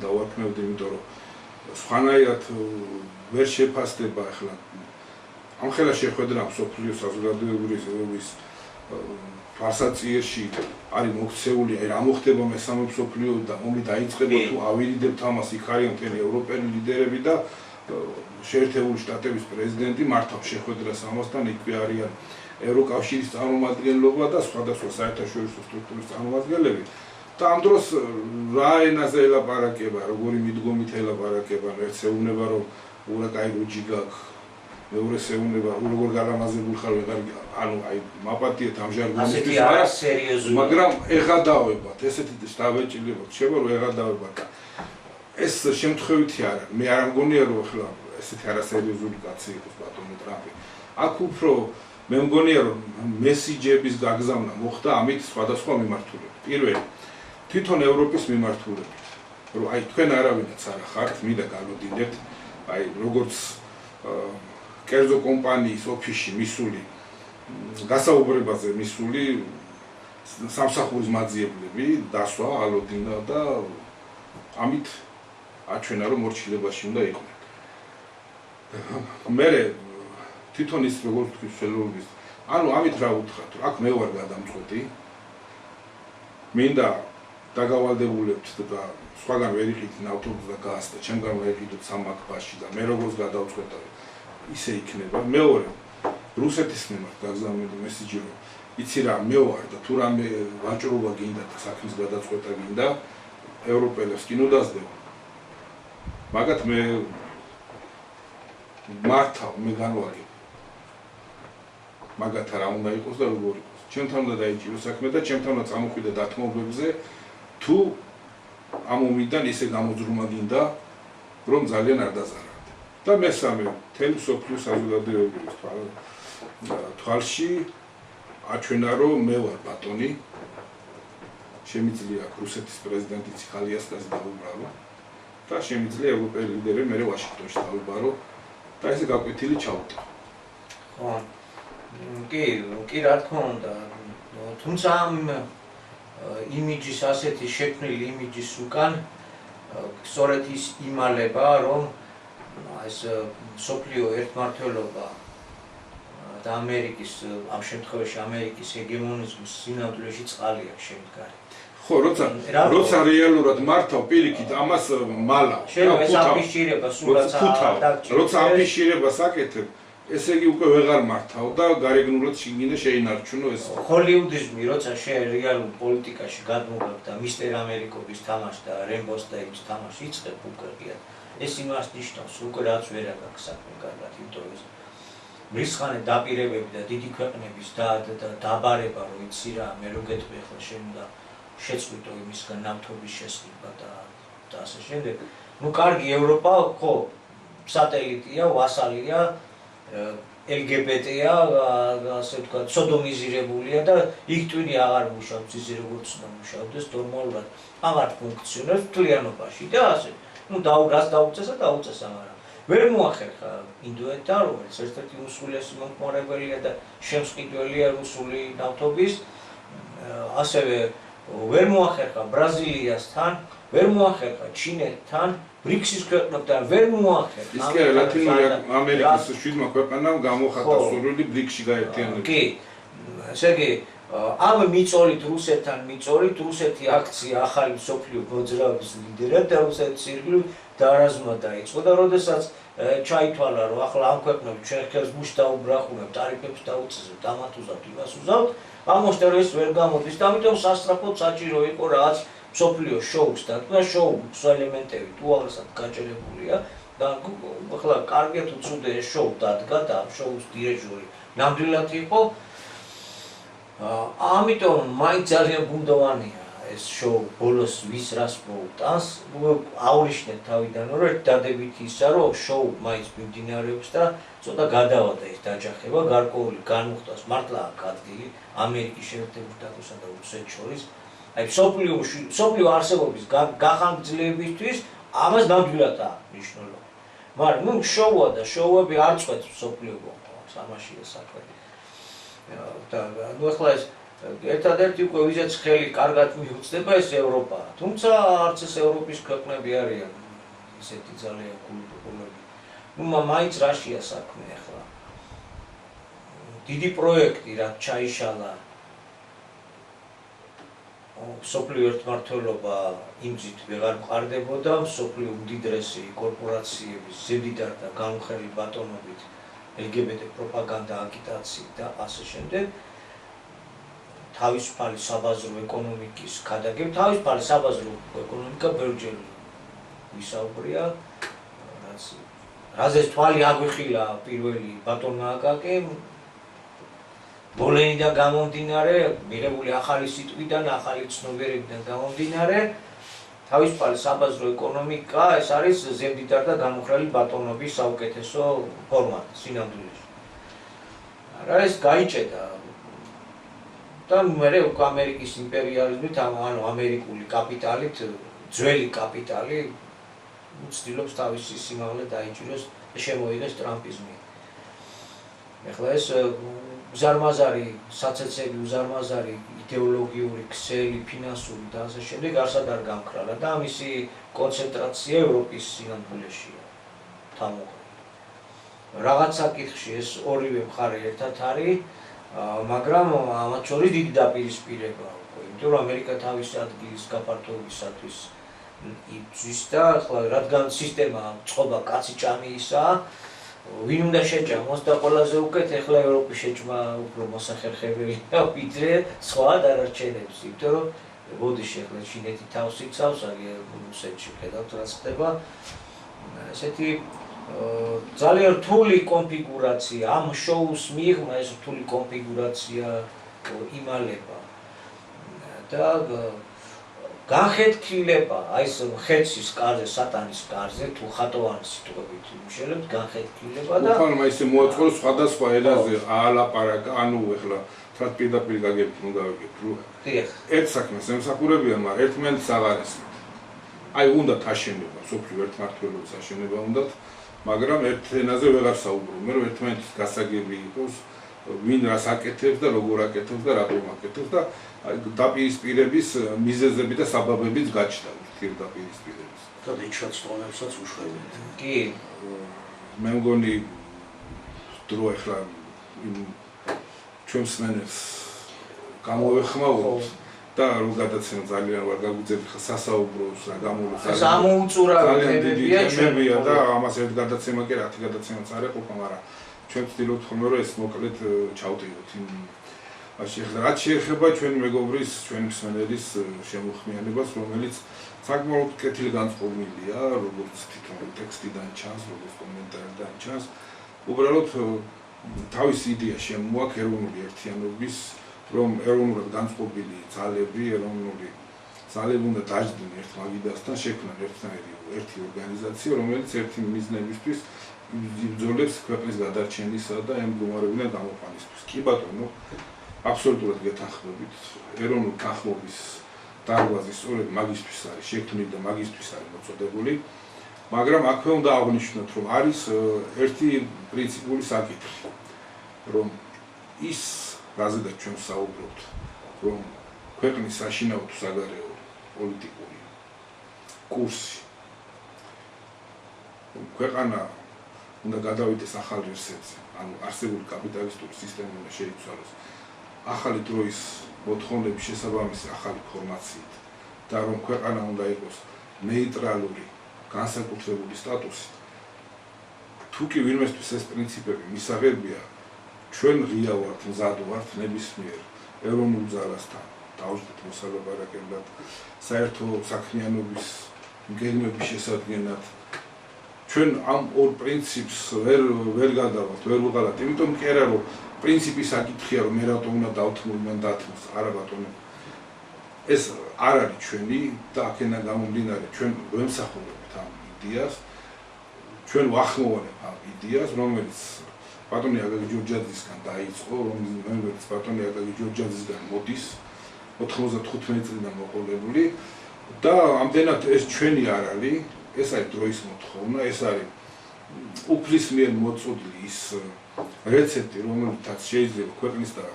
დავარქმევდი, იმიტომ რომ სხვანაირად ვერ შეფასდება ახლა ამ ხელა შეხვედრა მსოფლიო საზოგადოებრივი ზრდობის თვალსაჩინში არის მოქცეული, აი რა მოხდება მესამე მსოფლიო და ომი დაიწყება თუ ავირიდებთ ამას, იქ არის მთელი ევროპელი ლიდერები და შეერთებული შტატების პრეზიდენტი მართავს შეხვედრას ამასთან, იქვე არიან ევროკავშირის წარმომადგენლობა და სხვადასხვა საერთაშორისო სტრუქტურის წარმომადგენლები. და ამ დროს რა ენაზე ელაპარაკება, როგორი მიდგომით ელაპარაკება, ერთს ეუბნება რომ ურაკაი რუჯი გაქვს, მეორე ეუბნება როგორ გალამაზებული ხარ ვეღარ, ანუ აი მაპატიეთ ამ ჟარგონისთვის, მაგრამ ეღადავებათ, ესეთი დავეჭილებოთ, შევა რომ ეღადავებათ. ეს შემთხვევითი არა, მე არ მგონია რომ ახლა ესეთი არასერიოზული კაცი იყოს ბატონი ტრამპი. აქ უფრო მე მგონია რომ მესიჯების გაგზავნა მოხდა ამით სხვადასხვა მიმართულებით. პირველი თვითონ ევროპის მიმართულებით, რომ აი თქვენ არავინაც არ ხართ, მინდა გავოდინებთ, აი როგორც კერძო კომპანიის ოფისში მისული გასაუბრებაზე მისული სამსახურის მაძიებლები დასვა ალოდინა და ამით აჩვენა რომ მორჩილებაში უნდა იყვნენ. მე თვითონ ის როგორც თქვი ხელოვნების, ანუ ამით რა უთხრათ, აქ მე ვარ გადამწყვეტი, მინდა დაგავალდებულებთ და სხვაგან ვერ იყიდით ავტობუსს და გაასწრეთ, ჩემგან ვერ იყიდოთ სამაგბაში და მე როგორც გადავწყვეტავ, ისე იქნება. მეორე, რუსეთის მიმართ გაგზავნილი მესიჯი რომ იცი რა, მე ვარ და თუ რამე ვაჭრობა გინდა და საქმის გადაწყვეტა გინდა, ევროპელებს კი ნუ დასდევ. მაგათ მე მართავ, მე განვაგებ. მაგათ რა უნდა იყოს და როგორ იყოს. ჩემთან უნდა დაიჭიროს საქმე და ჩემთან უნდა წამოხვიდე დათმობებზე, თუ ამ ომიდან ისე გამოძრუმა გინდა, რომ ძალიან არ დაზარალდე. და მესამე, მთელი მსოფლიო საზოგადოების თვალში აჩვენა რომ მე ვარ ბატონი შემიძლია რუსეთის პრეზიდენტი ხალიასკაზე დაუბრალო და შემიძლია ევროპელი ლიდერი მე ვაშინგტონში დავიბარო და ესე გაკვეთილი ჩავუტყო. ხო. კი რა თქმა უნდა. თუმცა ამ იმიჯის ასეთი შექმნილი იმიჯის უკან სწორედ ის იმალება რომ ეს სოფლიო ერთმართველობა და ამერიკის ამ შემთხვევაში ამერიკის ჰეგემონიზმის სინამდვილეში წყალი აქვს შემდგარი. ხო, როცა რეალურად მართავ პირიქით ამას მალა. შეიძლება ეს აფიშირება სულაც დაგჭირდეს. როცა აფიშირებას აკეთებ, ესე იგი უკვე ვეღარ მართავ და გარეგნულად შიგნიდან შეინარჩუნო ეს. ჰოლივუდიზმი როცა რეალურ პოლიტიკაში გადმოგაქვს და მისტერ ამერიკობის თამაში და რემბოს და იმის თამაში იწყებ უკრგიათ. ეს იმას ნიშნავს, უკვე რაც ვერ აქვს საქმე კარგად, იმიტომ რომ მრისხანე დაპირებები და დიდი ქვეყნების დაბარება რო იცი რა, მე რო გეტყვი ახლა შენ და შეწყვიტო იმისგან ნავთობის შესყიდვა და ასე შემდეგ. ნუ კარგი ევროპა ხო სატელიტია, ვასალია, LGBT-ია, ასე ვთქვათ, სოდომიზირებულია და იქ ტვინი აღარ მუშაობს ისე როგორც უნდა მუშაობდეს ნორმალურად. აღარ ფუნქციონირებს მთლიანობაში და ასე. ნუ რას დაუწესა, მაგრამ ვერ მოახერხა ინდოეთთან, რომელიც ერთ-ერთი უმსხვილესი მომხმარებელია და შემსყიდველია რუსული ნავთობის, ასევე ვერ მოახერხა ბრაზილიასთან, ვერ მოახერხა ჩინეთთან, ბრიქსის ქვეყნებთან, ვერ მოახერხა. ის კი ლათინური ამერიკის 7 ქვეყანამ გამოხატა სურვილი ბრიქსში გაერთიანება. კი. ესე იგი, ამ მიწოლით რუსეთი აქცია ახალი მსოფლიო მოძრაობის ლიდერად და რუსეთის ირგვლივ დაარაზმა დაიწყო და როდესაც ჩაითვალა რომ ახლა ამ ქვეყნებს ჩვენ ხელს გუშ დაუბრახუნებთ, ტარიფებს დაუწესებთ, ამათ უზავთ, იმას უზავთ, ამოშტა რომ ეს ვერ გამოდის და ამიტომ სასწრაფოდ საჭირო იყო რაღაც მსოფლიო შოუს დადგმა, შოუს ელემენტები უაღრესად გაჭერებულია და ახლა კარგად უცუდე ეს შოუ დადგა და ამ შოუს დირეჟორი ნამდვილად იყო. ამიტომ მაინც ძალიან ბუნდოვანია ეს შოუ ბოლოს ვის რას მოუტანს, აუნიშნეთ თავიდან რომ დადებითი ისა რომ შოუ მაინც მიმდინარეობს და ცოტა გადავადა ეს დაჯახება, გარკვეული განუხტავს მართლა აქ ადგილი ამერიკის შეერთებულ შტატებსა და რუსეთს შორის. აი სოფლიო არსებობის გახანგრძლივებისთვის ამას ნამდვილად მნიშვნელობა. მაგრამ ნუ შოუა და შოუები არ წყვეტს სოფლიო გონებას, ამაშია საქმე. და ნუ ახლა ეს ერთადერთი უკვე ვიზაც ხელი კარგად მიუწდება ეს ევროპაა. თუმცა არც ეს ევროპის ქვეყნები არიან ისეთი ძალიან კულტურული. ნუ მაინც რაშია საქმე ახლა. დიდი პროექტი რაც ჩაიშალა სოფლიო ერთმართველობა იმზით ვეღარ მყარდებოდა, სოფლიო უდიდრესი კორპორაციების ზედიტარ და განუხელი ბატონობით LGBT პროპაგანდა, აგიტაციით და ასე შემდეგ. თავისუფალი საბაზრო ეკონომიკის ქადაგება, თავისუფალი საბაზრო ეკონომიკა ბევრჯერ ვისაუბრია, რაზეც თვალი აგვიხილა პირველი ბატონმა აკაკი, ბოლენიდან გამომდინარე, მიღებული ახალი სიტყვიდან, ახალი ცნობიერებიდან გამომდინარე, თავისუფალი საბაზრო ეკონომიკა ეს არის ზემდიდარ და განუხრელი ბატონობის საუკეთესო ფორმატი სინამდვილეში. არა ეს გაიჭედა და მე უკვე ამერიკის იმპერიალიზმით, ანუ ამერიკული კაპიტალით, ძველი კაპიტალი ცდილობს თავისი სიმაღლე დაიჭიროს და შემოიღეს ტრამპიზმი. ეხლა ეს უზარმაზარი საცეცები, უზარმაზარი იდეოლოგიური ქსელი, ფინანსური და ასე შემდეგ არსად არ გამქრალა და ამისი კონცენტრაცია ევროპის სინამდვილეშია თავმოყრილი. რაღაც საკითხში ეს ორივე მხარე ერთად არის, მაგრამ ამათ შორის დიდი დაპირისპირება უკვე, იმიტომ რომ ამერიკა თავის ადგილის გაფართოებისათვის იწვის და ახლა რადგან სისტემა წყობა კაცი ჭამიისაა, ვინ უნდა შეჭამოს და ყველაზე უკეთ ახლა ევროპის შეჭმა უფრო მოსახერხებელია ვიდრე სხვა დანარჩენებს, იმიტომ რომ ბოდიში ახლა ჩინეთი თავს იცავს, რუსეთში ხედავთ რა ხდება. ესეთი ძალიან რთული კონფიგურაცია, ამ შოუს მიღმა ეს რთული კონფიგურაცია იმალება და განხეთქილება, აი ეს ხეცის კარზე, სატანის კარზე, თუ ხატოვანი სიტყვებით იმშელებთ, განხეთქილება და უხალმა ისე მოაწყო სხვადასხვა ენაზე აალაპარაკა, ანუ ეხლა თან პირდაპირ გაგებით უნდა გავიგებთ, რომ ერთ საქმეს ემსახურებიან, მაგრამ ერთმანეთს აღარ ესმით. აი უნდათ აშენება, სოფლიო ერთმართველობის აშენება უნდათ, მაგრამ ერთ ენაზე ვეღარ საუბრობენ, რომ ერთმანეთის გასაგები იყოს, ვინ რას აკეთებს და როგორ აკეთებს და რატომ აკეთებს და დაპირისპირების მიზეზები და საბაბებიც გაჩნდა დაპირისპირების. და დიჩვენებსაც უშვებთ. კი, მე მგონი დრო ეხლა ჩვენს მენებს გამოვეხმაუროთ და რო გადაცემა ძალიან ვარ გაგვიძებთ ხა სასაუბროს რა გამოვლოს ძალიან დიდია ჩვენია და ამას ერთ გადაცემა კი 10 გადაცემაც არ ეყოფა, მაგრამ ჩვენ ვცდილობთ ხოლმე რომ ეს მოკლედ ჩავტიროთ იმ რაც შეეხება ჩვენი მეგობრის, ჩვენი მსმენელის შემოხმიანებას, რომელიც საკმაოდ კეთილგანწყობილია, როგორც თვითონ ტექსტიდან ჩანს, როგორც კომენტარიდან ჩანს. უბრალოდ თავის იდეა შემოაქვს ეროვნული ერთიანობის, რომ ეროვნულად განწყობილი ძალები, ეროვნული ძალები უნდა დაждდნენ ერთ მაგიდასთან, შექმნან ერთი ორგანიზაცია, რომელიც ერთი მიზნებისთვის იბრძოლებს ქვეყნის გადარჩენისა და ამ მდგომარეობიდან გამოყვანისთვის. კი ბატონო, აბსოლუტურად გეთანხმებით, ეროვნული თანხმობის დარღვევი სწორედ მაგისთვის არის შექმნილი და მაგისთვის არის მოწოდებული, მაგრამ აქვე უნდა აღნიშნოთ, რომ არის ერთი პრინციპული საკითხი, რომ ის, რაზედაც ჩვენ საუბრობთ, რომ ქვეყნის საშინაო თუ საგარეო პოლიტიკური კურსი, ქვეყანა უნდა გადავიდეს ახალ ვერსიაზე, ანუ არსებული კაპიტალისტური სისტემა უნდა შეიცვალოს ახალი დროის მოთხოვნების შესაბამისი ახალი ფორმაციით და რომ ქვეყანა უნდა იყოს ნეიტრალური, განსაკუთრებული სტატუსით. თუ კი ვინმესთვის ეს პრინციპები მისაღებია, ჩვენ ღია ვართ, მზად ვართ ნებისმიერ ეროვნულ ძალასთან დავждეთ მოსალაპარაკებლად, საერთო საქმიანობის მგეგმების შესადგენად. ჩვენ ამ ორ პრინციპს ვერ გადავალთ, ვერ ვუღალავთ, იმიტომ კი არა რომ პრინციპი საკითხია რომ მე რატომ უნდა დავთმო მან დათმოს, არა ბატონო. ეს არ არის ჩვენი და აქედან გამომდინარე ჩვენ ვემსახურებთ ამ იდეას, ჩვენ ვახმოვანებთ ამ იდეას, რომელიც ბატონი აკაკი ჯორჯაძისგან დაიწყო, რომელიც ბატონი აკაკი ჯორჯაძისგან მოდის 95 წლიდან მოყოლებული და ამდენად ეს ჩვენი არ არის, ეს არის დროის მოთხოვნა, ეს არის უფლის მიერ მოწოდილი ის რეცეპტი, რომელთაც შეიძლება ქვეყნის და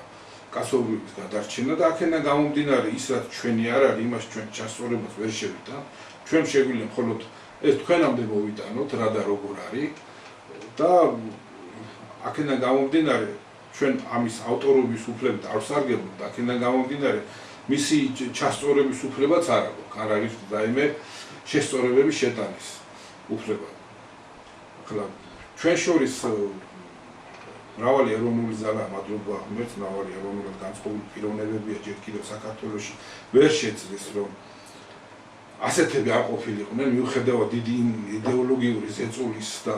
კაცობრიობის გადარჩენა და აქედან გამომდინარე ის რაც ჩვენი არ არის, იმას ჩვენ ჩასწორებას ვერ შევიდა. ჩვენ შეგვიძლია მხოლოდ ეს თქვენამდე მოვიტანოთ, რა და როგორ არის და აქედან გამომდინარე ჩვენ ამის ავტორობის უფლებით არ ვსარგებლობთ, აქედან გამომდინარე მისი ჩასწორების უფლებაც არ აქვს. არ არის რაიმე შესწორებების შეტანის უფლება. ახლა ჩვენ შორის მრავალი ეროვნული ძალა, მადლობა ღმერთს, მრავალი ეროვნულად განწყობილი პიროვნებებია ჯერ კიდევ საქართველოში ვერ შეძლეს რომ ასეთები არ ყოფილიყვნენ, მიუხედავად დიდი იდეოლოგიური ზეწოლის და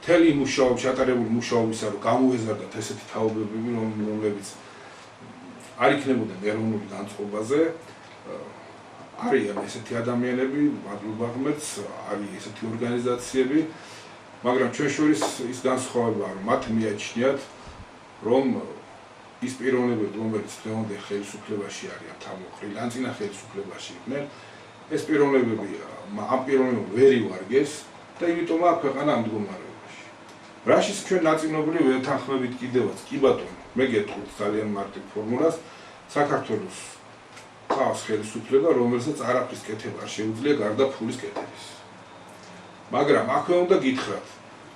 მთელი მუშაობის, ჩატარებული მუშაობისა, რომ გამოეზარდათ ესეთი თაობებები, რომლებიც არ იქნებოდნენ ეროვნული განწყობაზე. არიან ესეთი ადამიანები, მადლობა ღმერთს, არის ესეთი ორგანიზაციები, მაგრამ ჩვენ შორის ის განსხვავებაა, რომ მათ მიაჩნიათ, რომ ის პიროვნებები, რომელიც დღევანდელ ხელისუფლებაში არიან, თავმოყრილი, ან წინა ხელისუფლებაში იყვნენ, ეს პიროვნებები ამ პიროვნებებს ვერ ივარგეს და იმიტომაა ქვეყანა ამ მდგომარეობაში. რაშიც ჩვენ ნაწილობრივ ვეთანხმებით კიდევაც, კი ბატონო, მე გეტყვით ძალიან მარტივ ფორმულას, საქართველოს ყავს ხელისუფლება, რომელსაც არაფრის კეთება არ შეუძლია გარდა ფულის კეთების. მაგრამ აქვე უნდა გითხრათ,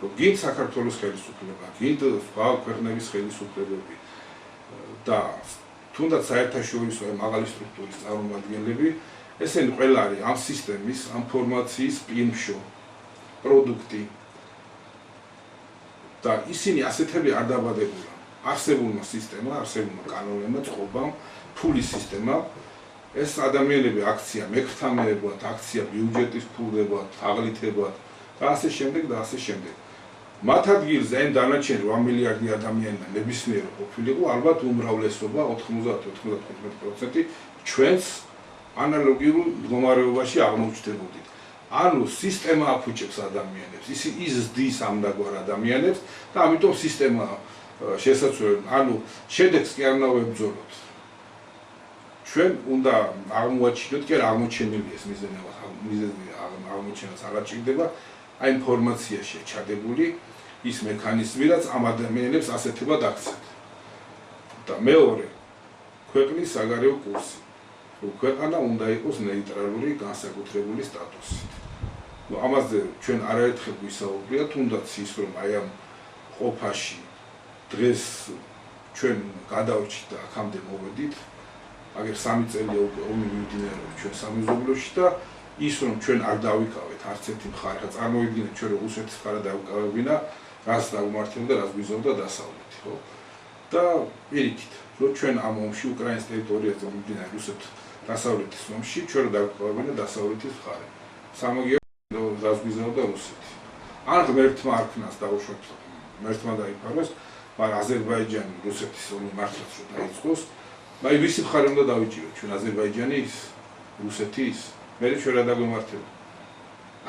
რომ გინდ საქართველოს ხელისუფლება, გინდ სხვა ქვეყნების ხელისუფლებები და თუნდაც საერთაშორისო მაღალი სტრუქტურის წარმომადგენლები, ესენი ყველა არის ამ სისტემის, ამ ფორმაციის პინშო, პროდუქტი და ისინი ასეთები არ დაბადებულა. არსებულმა სისტემა, არსებულმა კანონებმა, წყობამ, ფულის სისტემა, ეს ადამიანები აქცია მეკრთამეებად, აქცია ბიუჯეტის ფულდებად, აღლითებად და ასე შემდეგ და ასე შემდეგ. მათ ადგილზე ან დანარჩენი 8 მილიარდი ადამიანიდან ნებისმიერი ყოფილიყო, ალბათ უმრავლესობა 90-95% ჩვენს ანალოგიურ მდგომარეობაში აღმოჩნდებოდით. ანუ სისტემა აფუჭებს ადამიანებს, ის ზდის ამდაგვარ ადამიანებს და ამიტომ სისტემა შესაძლოა, ანუ შედეგს კი არ უნდა ვებრძოლოთ. ჩვენ უნდა აღმოაჩინოთ, კი არა აღმოჩენილი ეს მიზეზი აღმოჩენას აღარ ჭირდება, აი ინფორმაციაშია ჩადებული ის მექანიზმი, რაც ამ ადამიანებს ასეთებად აქცევთ. და მეორე, ქვეყნის საგარეო კურსი. ქვეყანა უნდა იყოს ნეიტრალური განსაკუთრებული სტატუსით. ამაზე ჩვენ არაერთხელ ვისაუბრია, თუნდაც ის რომ აი ამ ყოფაში დღეს ჩვენ გადავრჩით და აქამდე მოვედით, აგერ 3 წელია უკვე ომი მიმდინარეობს ჩვენ სამეზობლოში და ის რომ ჩვენ არ დავიკავეთ არც ერთი მხარე, წარმოიდგინეთ ჩვენ რომ რუსეთის მხარე დავიკავებინა, რას დაუმართებდა, რას გვიზავდა დასავლეთი, ხო? და პირიქით, რომ ჩვენ ამ ომში უკრაინის ტერიტორიაზე მიმდინარე რუსეთ დასავლეთის ომში ჩვენ დავიკავებინა დასავლეთის მხარე. სამაგიეროდ რას გვიზავდა რუსეთი. ან ღმერთმა არქნას დაუშვათ, ღმერთმა დაიფაროს, მაგრამ აზერბაიჯანი რუსეთის ომი მართლაც რომ დაიწყოს, აი ვისი მხარე უნდა დავიჭიროთ ჩვენ აზერბაიჯანი ის რუსეთი ის მე ჩვენ რა დაგვემართება.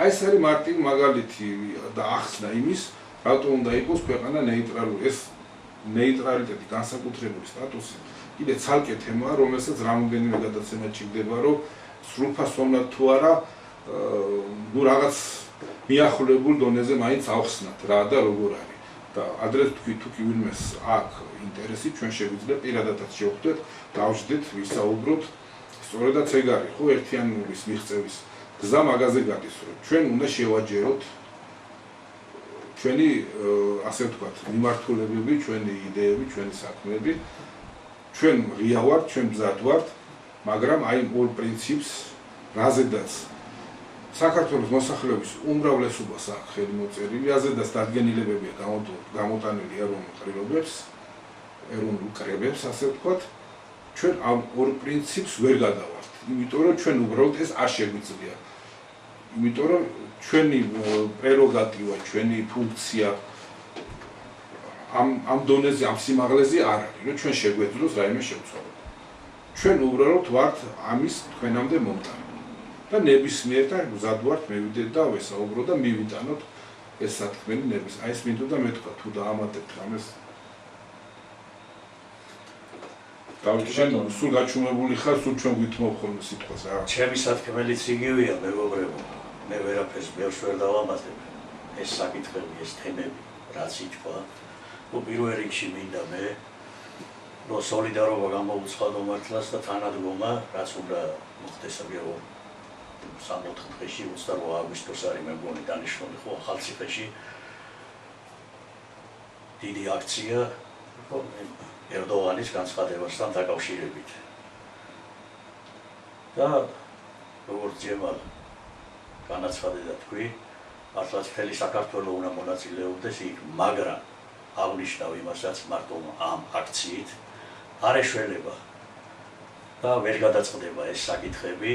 აი ეს არის მარტივი მაგალითი და ახსნა იმის, რატომ უნდა იყოს ქვეყანა ნეიტრალური. ეს ნეიტრალიტეტი განსაკუთრებული სტატუსი კიდე ცალკე თემაა, რომელსაც რამოდენიმე გადაცემა ჭირდება, რომ სრულფასოვნად თუ არა ნუ რაღაც მიახლოებულ დონეზე მაინც ავხსნათ რა და როგორ არის. და ადრე თქვი თუ კი ვინმეს აქვს ინტერესი, ჩვენ შეგვიძლია პირადადაც შევხვდეთ, დავждეთ, ვისაუბროთ. სწორედაც ეგ არის, ხო, ერთიანობის მიღწევის გზა მაგაზე გადის, რომ ჩვენ უნდა შევაჯეროთ ჩვენი ასე ვთქვათ, მიმართულებები, ჩვენი იდეები, ჩვენი საქმეები. ჩვენ ღია ვართ, ჩვენ მზად ვართ, მაგრამ აი ორ პრინციპს, რაზედაც საქართველოს მოსახლეობის უმრავლესობას აქვს ხელი მოწერილი, რაზედაც დადგენილებებია გამოტანილი ეროვნულ კრებებს, ასე ვთქვათ, ჩვენ ამ ორ პრინციპს ვერ გადავართ, იმიტომ რომ ჩვენ უბრალოდ ეს არ შეგვიძლია. იმიტომ რომ ჩვენი პრეროგატივა, ჩვენი ფუნქცია ამ დონეზე, ამ სიმაღლეზე არ არის, რომ ჩვენ შეგვეძლოს რაიმე შევცვალოთ. ჩვენ უბრალოდ ვართ ამის თქვენამდე მომტანი. და ნებისმიერ და მზად ვართ მევიდეთ და ვესაუბრო და მივიტანოთ ეს სათქმელი ნების. აი ეს მინდოდა მეთქვა, თუ დაამატებთ ამას. დავიჩენ სულ გაჩუმებული ხარ, სულ ჩვენ გვითმობ ხოლმე სიტყვას რა. ჩემი სათქმელიც იგივეა, მეგობრებო. მე ვერაფერს ბევრს ვერ დავამატებ. ეს საკითხები, ეს თემები, რაც ითქვა, პირველ რიგში მინდა მე რომ სოლიდარობა გამოუცხადო მართლაც და თანადგომა, რაც უნდა მოხდეს აგვიო 3-4 დღეში 28 აგვისტოს არის მე მგონი დანიშნული ხო ახალციხეში დიდი აქცია ერდოღანის განცხადებასთან დაკავშირებით. და როგორც ჯემალ განაცხადა თქვი, მართლაც მთელი საქართველო უნდა მონაწილეობდეს იქ, მაგრამ აღნიშნავ იმასაც მარტო ამ აქციით არ ეშველება და ვერ გადაწყდება ეს საკითხები,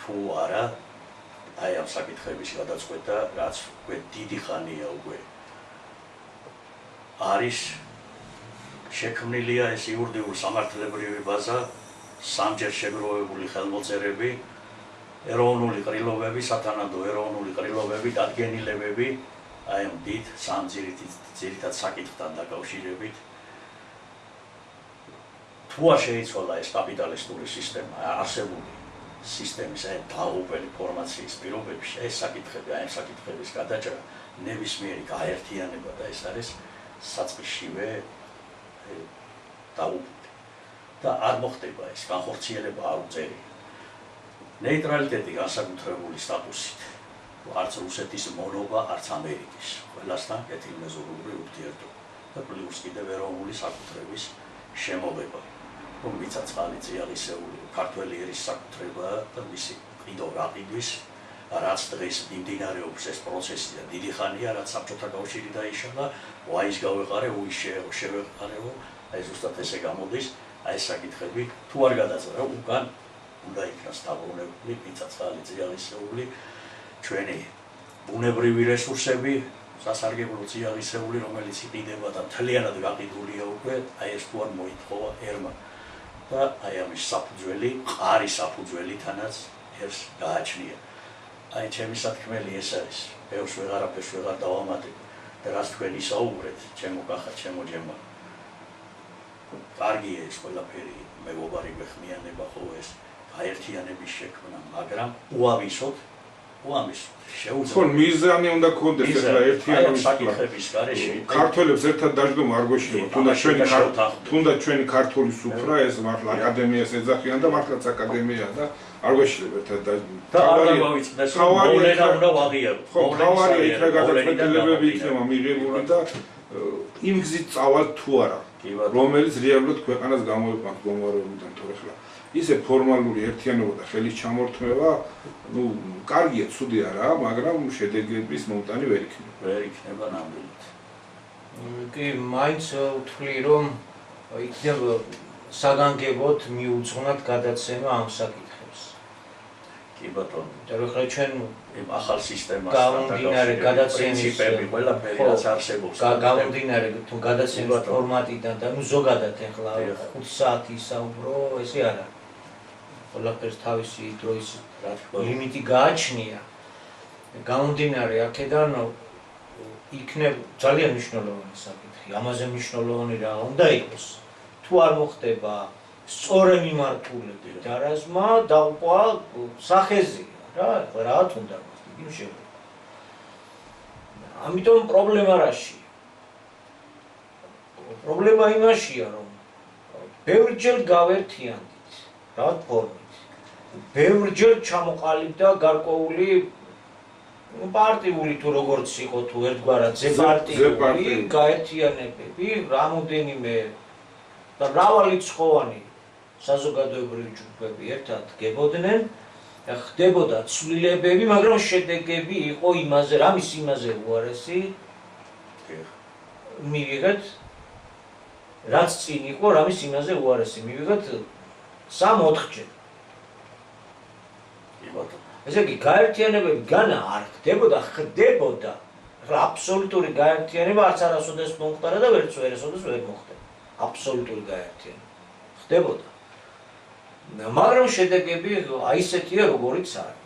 თუ არა აი ამ საკითხების გადაწყვეტა, რაც უკვე დიდი ხანია უკვე არის შექმნილია ეს იურიდიული სამართლებრივი ბაზა, სამჯერ შეგროვებული ხელმოწერები, ეროვნული ყრილობები, სათანადო ეროვნული ყრილობები, დადგენილებები, აი ამ დიდ სამ ძირითად საკითხთან დაკავშირებით. თუ არ შეიცვალა ეს კაპიტალისტური სისტემა, არსებული სისტემის აი დაუპელი ფორმაციის პირობებში, ეს საკითხები, აი ამ საკითხების გადაჭრა, ნებისმიერი გაერთიანება და ეს არის საწყისშივე დაუპული. და არ მოხდება ეს განხორციელება არ უწევია. ნეიტრალიტეტი განსაკუთრებული სტატუსით, არც რუსეთის მონობა, არც ამერიკის, ყველასთან კეთილმეზობლური ურთიერთობა და პლუს კიდევ ეროვნული საკუთრების შემოღება, რომ მიწა-წყალი, წიაღისეული, ქართველი ერის საკუთრება და მისი ყიდო გაყიდვის, რაც დღეს მიმდინარეობს ეს პროცესი და დიდი ხანია, რაც საბჭოთა კავშირი დაიშალა, ვაის გავეყარე, უის შევეყარეო, აი ზუსტად ესე გამოდის, აი ეს საკითხები თუ არ გადაწყდა, უკან უნდა იქნას დაბრუნებული მიწა-წყალი, წიაღისეული, ჩვენი ბუნებრივი რესურსები, სასარგებლო წიაღისეული, რომელიც იყიდება და მთლიანად გაყიდულია უკვე, აი ეს თუ არ მოითხოვა ერმა. და აი ამის საფუძველი, მყარი საფუძველითანაც ეს გააჩნია. აი ჩემი სათქმელი ეს არის. ბევრს ვეღარაფერს ვეღარ დავამატებ და რაც თქვენ ისაუბრეთ, ჩემო კახა, ჩემო ჯემა. კარგია ეს ყველაფერი, მეგობარი გვეხმიანება ხო ეს გაერთიანების შექმნა, მაგრამ უავისოთ ხო, მიზანი უნდა გქონდეს ახლა ერთიანობის საკითხების გარეშე. ქართველებს ერთად დაждდომა არ გვეშლება, თუნდაც ჩვენი ქართული სუფრა ეს მართლა აკადემიას ეძახიან და მართლაც აკადემია და არ გვეშლება ერთად დაждდომა. და არ გამოვიწყდეს რომ მოვლენა უნდა ვაღიაროთ. ხო, თავარია იქ რა გადაწყვეტილებები იქნება მიღებული და იმ გზით წავალთ თუ არა, რომელიც რეალურად ქვეყანას გამოიყვანს ბომბარდირებიდან თორე ხლა. ისე ფორმალური ერთიანობა და ხელის ჩამორთმევა, ну, კარგია, ცუდი არა, მაგრამ შედეგების მომტანი ვერ იქნება. ვერ იქნება ნამდვილად. კი, მაინც ვთვლი, რომ იქნებ საგანგებოდ მიუძღვნათ გადაცემა ამ საკითხებს. კი ბატონო. და ხლა ჩვენ იმ ახალ სისტემასთან გამომდინარე გადაცემის პრინციპები ყველაფერი რაც არსებობს. გამომდინარე თუ გადაცემის ფორმატიდან და ну ზოგადად ახლა 5 საათი საუბრო, ესე არა. ყველაფერს თავისი დროის ლიმიტი გააჩნია. გამომდინარე აქედან იქნებ ძალიან მნიშვნელოვანი საკითხი. ამაზე მნიშვნელოვანი რა უნდა იყოს. თუ არ მოხდება სწორი მიმართულებით დარაზმა დაუყვა სახეზია რა, რა თუნდა იმ შეგვიძლია. ამიტომ პრობლემა რაშია? პრობლემა იმაშია, რომ ბევრჯერ გავერთიანდით, რა ფორმით. ბევრჯერ ჩამოყალიბდა გარკვეული პარტიული თუ როგორც იყო თუ ერთგვარად ზეპარტიული გაერთიანებები, რამოდენიმე და მრავალრიცხოვანი საზოგადოებრივი ჯგუფები ერთად გებოდნენ, ხდებოდა ცვლილებები, მაგრამ შედეგები იყო იმაზე, რამის იმაზე უარესი მივიღეთ, რაც წინ იყო, რამის იმაზე უარესი მივიღეთ 3-4-ჯერ. ესე იგი, გაერთიანებები განა არ ხდებოდა, ხდებოდა. ახლა აბსოლუტური გაერთიანება არც არასოდეს მომხდარა და ვერც ვერასოდეს ვერ მოხდება. აბსოლუტური გაერთიანება ხდებოდა. მაგრამ შედეგები აი ესეთია, როგორიც არის.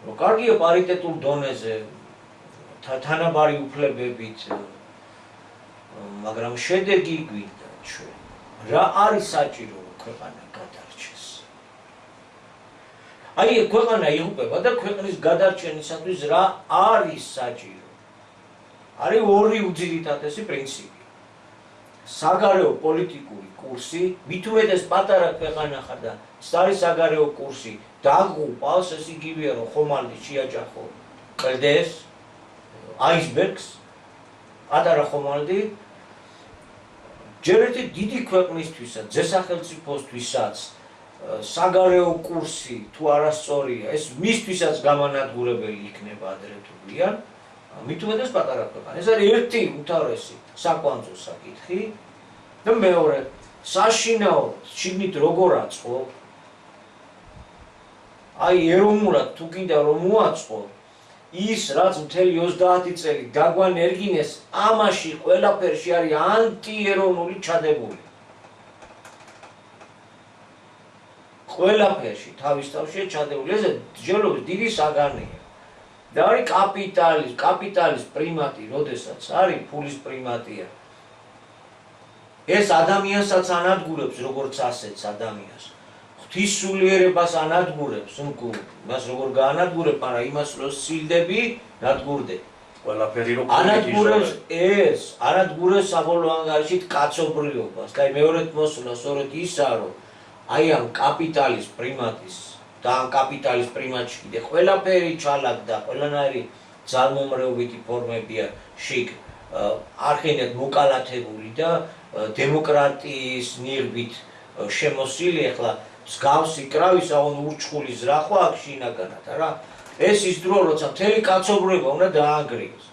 რომ კარგია პარიტეტულ დონეზე თანაბარი უფლებებით, მაგრამ შედეგი გვინდა ჩვენ. რა არის საჭირო ქვეყანა გადარჩეს? აი ქვეყანა იღუპება და ქვეყნის გადარჩენისათვის რა არის საჭირო? არის ორი უძირითადესი პრინციპი. საგარეო პოლიტიკური კურსი, მით უმეტეს პატარა ქვეყანა ხარ და არის საგარეო კურსი დაგუპავს, ეს იგივეა რომ ხომალდი შეაჯახო კლდეს აისბერგს, პატარა ხომალდი ჯერ ერთი დიდი ქვეყნისთვისაც, ძესახელმწიფოსთვისაც საგარეო კურსი თუ არასწორია, ეს მისთვისაც გამანადგურებელი იქნება ადრე თუ გვიან, მით უმეტეს პატარა ქვეყანა. ეს არის ერთი უთავრესი საკვანძო საკითხი და მეორე, საშინაოდ შიგნით როგორ აწყო, აი ეროვნულად თუ კიდევ რომ მოაწყო, ის რაც მთელი 30 წელი დაგვანერგინეს, ამაში ყველაფერში არის ანტიეროვნული ჩადებული. ყველაფერში თავის თავშია ჩადებული. ეს ჯერობის დიდი საგანია. და არის კაპიტალის პრიმატი, როდესაც არის ფულის პრიმატია. ეს ადამიანსაც ანადგურებს როგორც ასეთს ადამიანს. ღვთისმსულიერებას ანადგურებს, მას როგორ გაანადგურებ, მაგრამ იმას რო სცილდები, ნადგურდე. ყველაფერი რო ანადგურებს საბოლოო ანგარიშით კაცობრიობას. და მეორედ მოსულა სწორედ ისაა, რომ აი ამ კაპიტალის პრიმატის და ამ კაპიტალის პრიმატში კიდე ყველაფერი ჩალაგდა, ყველანაირი ძალმომრეობითი ფორმებია შიგ არხენად მოკალათებული და დემოკრატიის ნიღბით შემოსილი. ახლა მსგავსი კრავისა ურჩხული ზრახვა აქ შინაგანად რა. ეს ის დრო, როცა მთელი კაცობრიობა უნდა დაანგრიოს.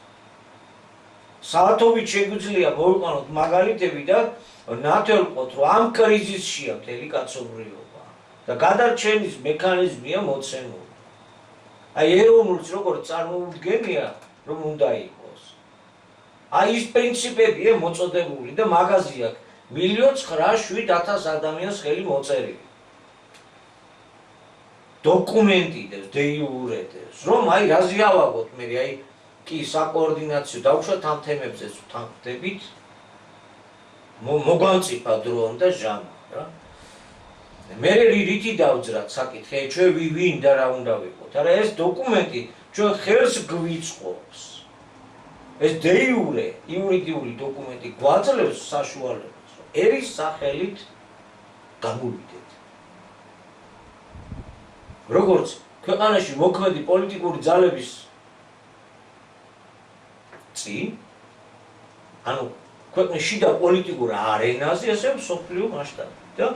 საათობით შეგვიძლია მოვიყვანოთ მაგალითები და ნათელყოთ, რომ ამ კრიზისშია მთელი კაცობრიობა და გადარჩენის მექანიზმია მოცემული. აი ეროვნულს როგორ წარმოუდგენია, რომ უნდა იყოს. აი ის პრინციპებია მოწოდებული და მაგაზი აქვს 1,907,000 ადამიანს ხელი მოწერილი. დოკუმენტი დევს, დე იურე დევს, რომ აი რაზე ავაგოთ მე, აი კი საკოორდინაციო დავუშვათ ამ თემებზე ვთანხმდებით, მოგვამწიფა დროა და ჟამა, რა. მე რითი დავძრათ საკითხი, ჩვენ ვინ და რა უნდა ვიყოთ. არა ეს დოკუმენტი ჩვენ ხელს გვიწყობს. ეს დე იურე, იურიდიული დოკუმენტი გვაძლევს საშუალებას, რომ ერის სახელით გამოვიდეთ. როგორც ქვეყანაში მოქმედი პოლიტიკური ძალების წინ, ანუ ქვეყნის შიდა პოლიტიკურ არენაზე, ასე მსოფლიო მასშტაბით და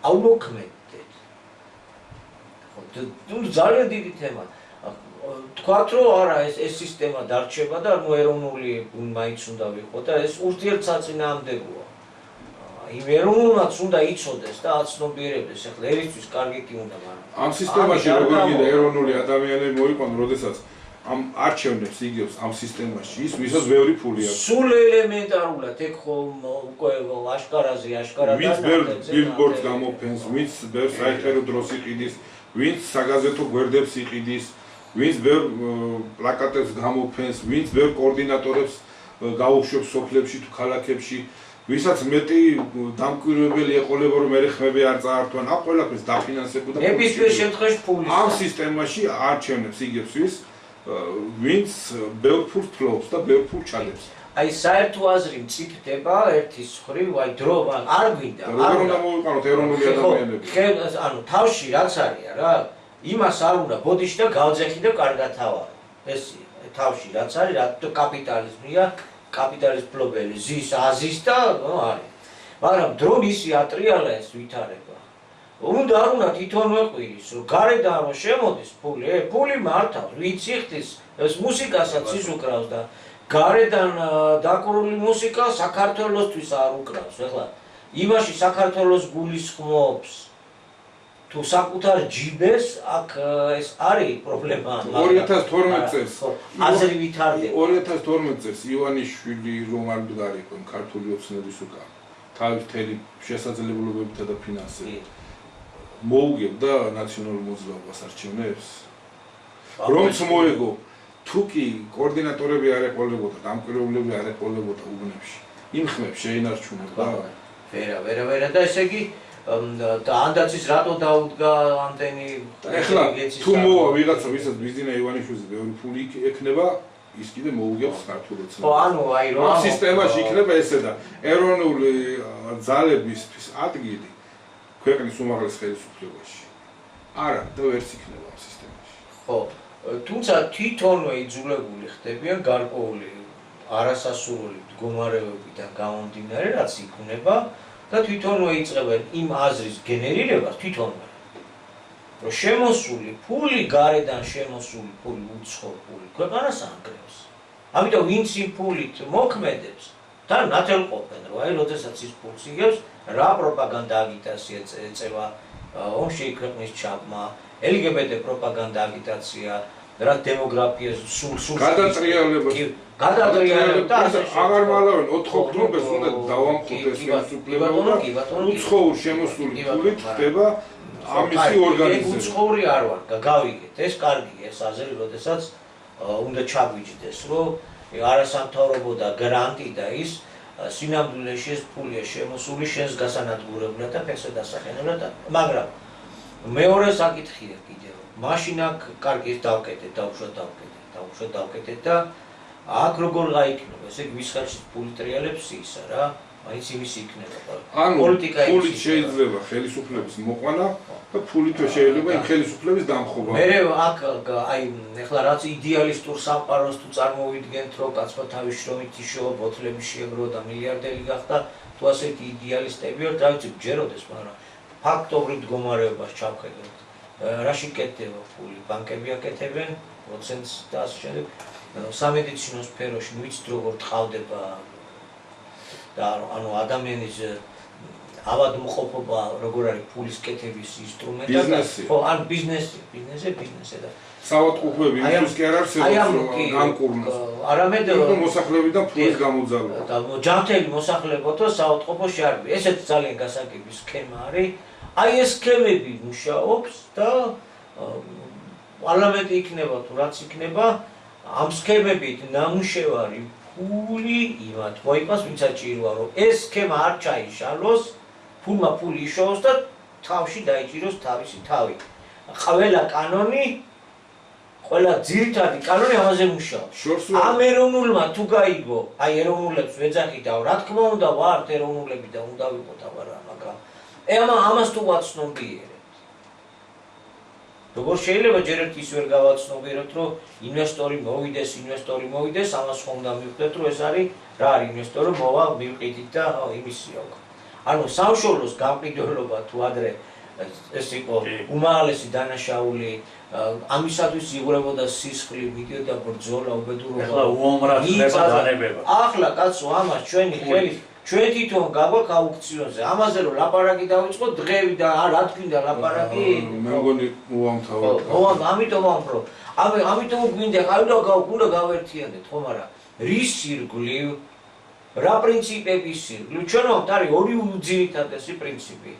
აუმოქმედდეთ. ძალიან დიდი თემა. თქვათ რომ არა ეს სისტემა დარჩება და ნუ ეროვნული მაინც უნდა ვიყო და ეს ურთიერთსაწინააღმდეგოა. იმ ეროვნულმაც უნდა იცოდეს და აცნობიერებდეს, ახლა ერისთვის კარგითი უნდა, მაგრამ ამ სისტემაში როგორ გინდა ეროვნული ადამიანები მოიყვანო, როდესაც ამ არჩევნებს იგებს ამ სისტემაში ის ვისაც ბევრი ფული აქვს. სულ ელემენტარულად ეგ ხომ უკვე აშკარად ვინც ბევრ ბილბორდს გამოფენს, ვინც ბევრ საერთო დროს იყიდის, ვინც საგაზეთო გვერდებს იყიდის, ვინც ბევრ პლაკატებს გამოფენს, ვინც ბევრ კოორდინატორებს გაუშვებს სოფლებში თუ ქალაქებში, ვისაც მეტი დამკვირვებელი ეყოლება რომ ერეხმები არ წაართვან, ამ ყველაფერს დაფინანსებოდა ნებისმიერ შემთხვევაში ფული. ამ სისტემაში არჩევნებს იგებს ვინც ბევრ ფულს ფლობს და ბევრ ფულს ჩადებს. აი საერთო აზრი მწიფდება ერთის მხრივ, აი დრო არ გვინდა. როგორ უნდა მოვიყვანოთ ეროვნული ადამიანები? ანუ თავში რაც არია რა, იმას არ უნდა ბოდიში და გავძეხი და კარგად თავარი. ეს თავში რაც არის, რა კაპიტალიზმია, კაპიტალის ფლობელი ზის აზის და არის. მაგრამ დრო ისი ატრიალა ეს ვითარება. უნდა არ უნდა თვითონ მეყვირის, რომ გარედან რომ შემოდის ფული, ფული მართავს, ვინც იხდის, ეს მუსიკასაც ის უკრავს და გარედან დაკრული მუსიკა საქართველოსთვის არ უკრავს. ეხლა იმაში საქართველოს გულისხმობს თუ საკუთარ ჯიბეს, აქ ეს არის პრობლემა. 2012 წელს აზრი ვითარდება. 2012 წელს ივანიშვილი რომ არ მდგარიყო ქართული ოცნების უკან, თავის მთელი შესაძლებლობებითა და ფინანსებით მოუგებდა ნაციონალურ მოძრაობას არჩევნებს. რომც მოეგო, თუ კი კოორდინატორები არ ეყოლებოდა, დამკვირვებლები არ ეყოლებოდა უბნებში, იმ ხმებს შეინარჩუნებდა. ვერა და ესე იგი და ანდაცის რატო დაუდგა ამდენი ეხლა თუ მოვა ვიღაცა ვისაც ბიზნესა ივანიშვილის ბევრი ფული ექნება, ის კიდე მოუგებს ქართულ ოცნებას. ხო, ანუ აი რომ ამ სისტემაში იქნება ესე და ეროვნული ძალებისთვის ადგილი ქვეყნის უმაღლეს ხელისუფლებაში. არა, და ვერც იქნება ამ სისტემაში. ხო, თუმცა თვითონვე იძულებული ხდებიან გარკვეული არასასურველი მდგომარეობიდან გამომდინარე, რაც იქნება და თვითონვე იწყებენ იმ აზრის გენერირებას თვითონვე. რომ შემოსული ფული, გარედან შემოსული ფული, უცხო ფული ქვეყანას ანგრევს. ამიტომ ვინც იმ ფულით მოქმედებს, თან ნათელყოფენ, რომ აი როდესაც ის ფულს იგებს, რა პროპაგანდა აგიტაცია ეწევა ომში ქვეყნის ჩაბმა, LGBT პროპაგანდა აგიტაცია, რა დემოგრაფიას სულ გადატრიალებას და აღარ მალავენ 4 ოქტომბერს უნდა დავამხოთ ეს ხელისუფლება. უცხოურ შემოსული ფულით ხდება ამისი ორგანიზება. უცხოური არ ვარ, გავიგეთ, ეს კარგია, ეს აზრი, როდესაც უნდა ჩაგვიჯდეს, რომ არასამთავრობო და გრანტი და ის სინამდვილეში ეს ფულია შემოსული შენს გასანადგურებლად და ფეხზე დასახენებლად, მაგრამ მეორე საკითხია კიდევ. მაშინ აქ კარგი დავკეთეთ, დავუშვათ დავკეთეთ და აქ როგორ გაიქნება, ესე იგი ვის ხელში ფული ტრიალებს ისა რა, მაინც იმის იქნება. ანუ ფულით შეიძლება ხელისუფლების მოყვანა და ფულითვე შეიძლება იმ ხელისუფლების დამხობა. მე აქ აი ეხლა რაც იდეალისტურ სამყაროს თუ წარმოვიდგენთ, რომ კაცმა თავის შრომით იშოვა, ბოთლები შეეგრო და მილიარდელი გახდა, თუ ასეთი იდეალისტები ვართ, რა ვიცი, ჯეროდეს, მაგრამ ფაქტობრივ მდგომარეობას ჩავხედოთ. რაში კეთდება ფული, ბანკები აკეთებენ, პროცენტს და ასე შემდეგ. სამედიცინო სფეროში ვიცით როგორ ტყავდება და ანუ ადამიანის ავადმყოფობა როგორ არის ფულის კეთების ინსტრუმენტი ბიზნესი. ხო ან ბიზნესი და საავადმყოფოები იმისთვის კი არ არსებობს განკურნოს. არამედ იყო მოსახლებიდან ფულის გამოძალვა. და ჯანმრთელი მოსახლებოთო საავადმყოფოში არ ესეც ძალიან გასაგები სქემა არის. აი ეს სქემები მუშაობს და პარლამენტი იქნება თუ რაც იქნება ამ სქემებით ნამუშევარი ფული იმათ მოიყვას ვინც აჭიროა რომ ეს სქემა არ ჩაიშალოს ფულმა ფული იშოვოს და თავში დაიჭიროს თავისი თავი. ყველა კანონი ყველა ძირითადი კანონი ამაზე მუშაობს. ამ ეროვნულმა თუ გაიგო, აი ეროვნულებს ვეძახიდავ, რა თქმა უნდა ვართ ეროვნულები და უნდა ვიყოთ აბარა, მაგრამ ამას თუ ვაცნობიერებთ. როგორ შეიძლება ჯერ ერთ ის ვერ გავაცნობიეროთ, რომ ინვესტორი მოვიდეს, ამას ხომ უნდა მივხვდეთ, რომ ეს არის რა არის ინვესტორი, მოვა მივყიდით და იმისია უკვე. ანუ სამშობლოს გამყიდველობა თუ ადრე ეს იყო უმაღლესი დანაშაული, ამისათვის იღვრებოდა სისხლი, მიდიოდა ბრძოლა, უბედურობა. ახლა უომრად ხდება დანებება. ახლა კაცო, ამას ჩვენი ხელი ჩვენ თვითონ გავაქვს აუქციონზე. ამაზე რომ ლაპარაკი დავიწყოთ, დღევი და რა თქინდა ლაპარაკი. მე მგონი უამთავრად. ამიტომ ამბრო. ამიტომ გვინდა, უნდა გავერთიანდეთ, ხო, მაგრამ რის ირგვლივ, რა პრინციპების ირგვლივ? ჩვენ ვართ არის ორი უძირითადესი პრინციპი.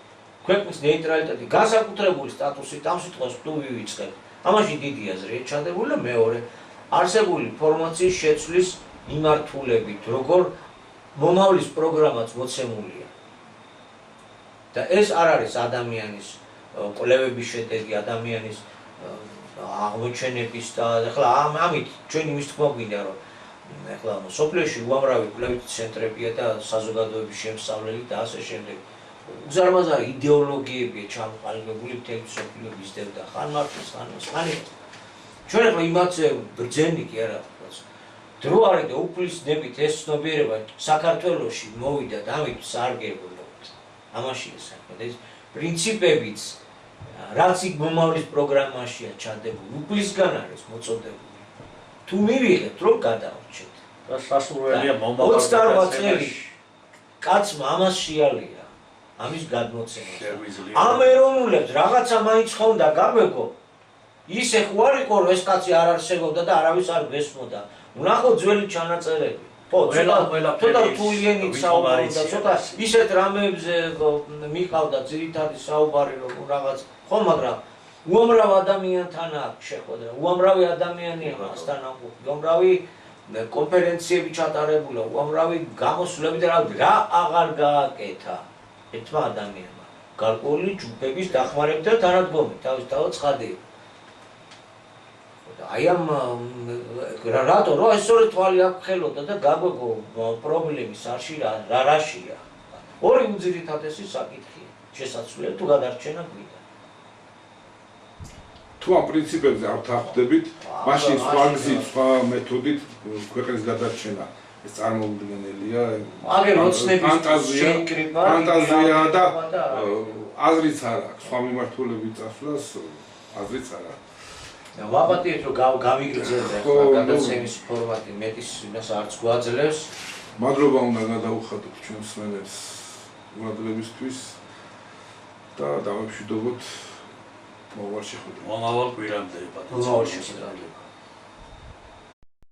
ქვეყნის ნეიტრალიტეტი, განსაკუთრებული სტატუსით ამ სიტყვას თუ ვივიწყებთ. ამაში დიდი აზრია ჩადებული და მეორე, არსებული ინფორმაციის შეცვლის მიმართულებით, როგორ მომავლის პროგრამაც მოცემულია. და ეს არ არის ადამიანის კვლევების შედეგი, ადამიანის აღმოჩენების და ახლა ამით ჩვენ იმის თქმა გვინდა რომ ახლა სოფლიოში უამრავი კვლევითი ცენტრებია და საზოგადოების შემსწავლელი და ასე შემდეგ. უზარმაზარი იდეოლოგიებია ჩამოყალიბებული მთელი სოფლიო მისდევ და ხან მართვის ხან ესპანეთ. ჩვენ ახლა იმათზე ბრძენი კი არა ვთქვათ. დრო არის და უფლის ნებით ეს ცნობიერება საქართველოში მოვიდა და ამით სარგებლობთ. ამაშია საქმე. ეს პრინციპებიც რაც იქ მომავლის პროგრამაშია ჩადებული, უფლისგან არის მოწოდებული. თუ მივიღებთ რომ გადავრჩეთ და სასურველია მომავლის 28 წელი კაცმა ამას შეალია. ამის გადმოცემა. ამ ეროვნულებს რაღაცა მაინც ხონდა გაგვეგო. ისე ხო არ იყო რომ ეს კაცი არ არსებობდა და არავის არ გესმოდა. ვნახოთ ძველი ჩანაწერები. ხო, ცოტა რთულიანით საუბარია, ცოტა ისეთ რამებზე მიყავდა ძირითადი საუბარი რომ რაღაც ხო, მაგრამ უამრავ ადამიანთან აქვს შეხვედრა, უამრავი ადამიანია მასთან ამბობს, უამრავი კონფერენციები ჩატარებულა, უამრავი გამოსვლები და რა აღარ გააკეთა. ერთმა ადამიანმა გარკვეული ჯგუფების დახმარებით და თანადგომით თავის ცხადია. აი ამ რატო რა ეს სწორედ თვალი აქვს ხელოდა და გაგვეგო პრობლემის არში რაშია. ორი უძირითადესი საკითხია. შესაძლოა თუ გადარჩენა გვიდა. თუ ამ პრინციპებზე არ ვთანხმდებით, მაშინ სხვა გზით, სხვა მეთოდით ქვეყნის გადარჩენა ეს წარმოუდგენელია. აგერ ოცნების ფანტაზია და აზრიც არ აქვს. სხვა მიმართულებით წასვლას აზრიც არ აქვს. ვაპატიეთ რომ გამიგრძელდა გადაცემის ფორმატი მეტის იმას არც გვაძლევს. მადლობა უნდა გადაუხადოთ ჩვენს მსმენელს ყურადღებისთვის და დავამშვიდობოთ მომავალ შეხვედრაზე. მომავალ კვირამდე. მომავალ შეხვედრაზე.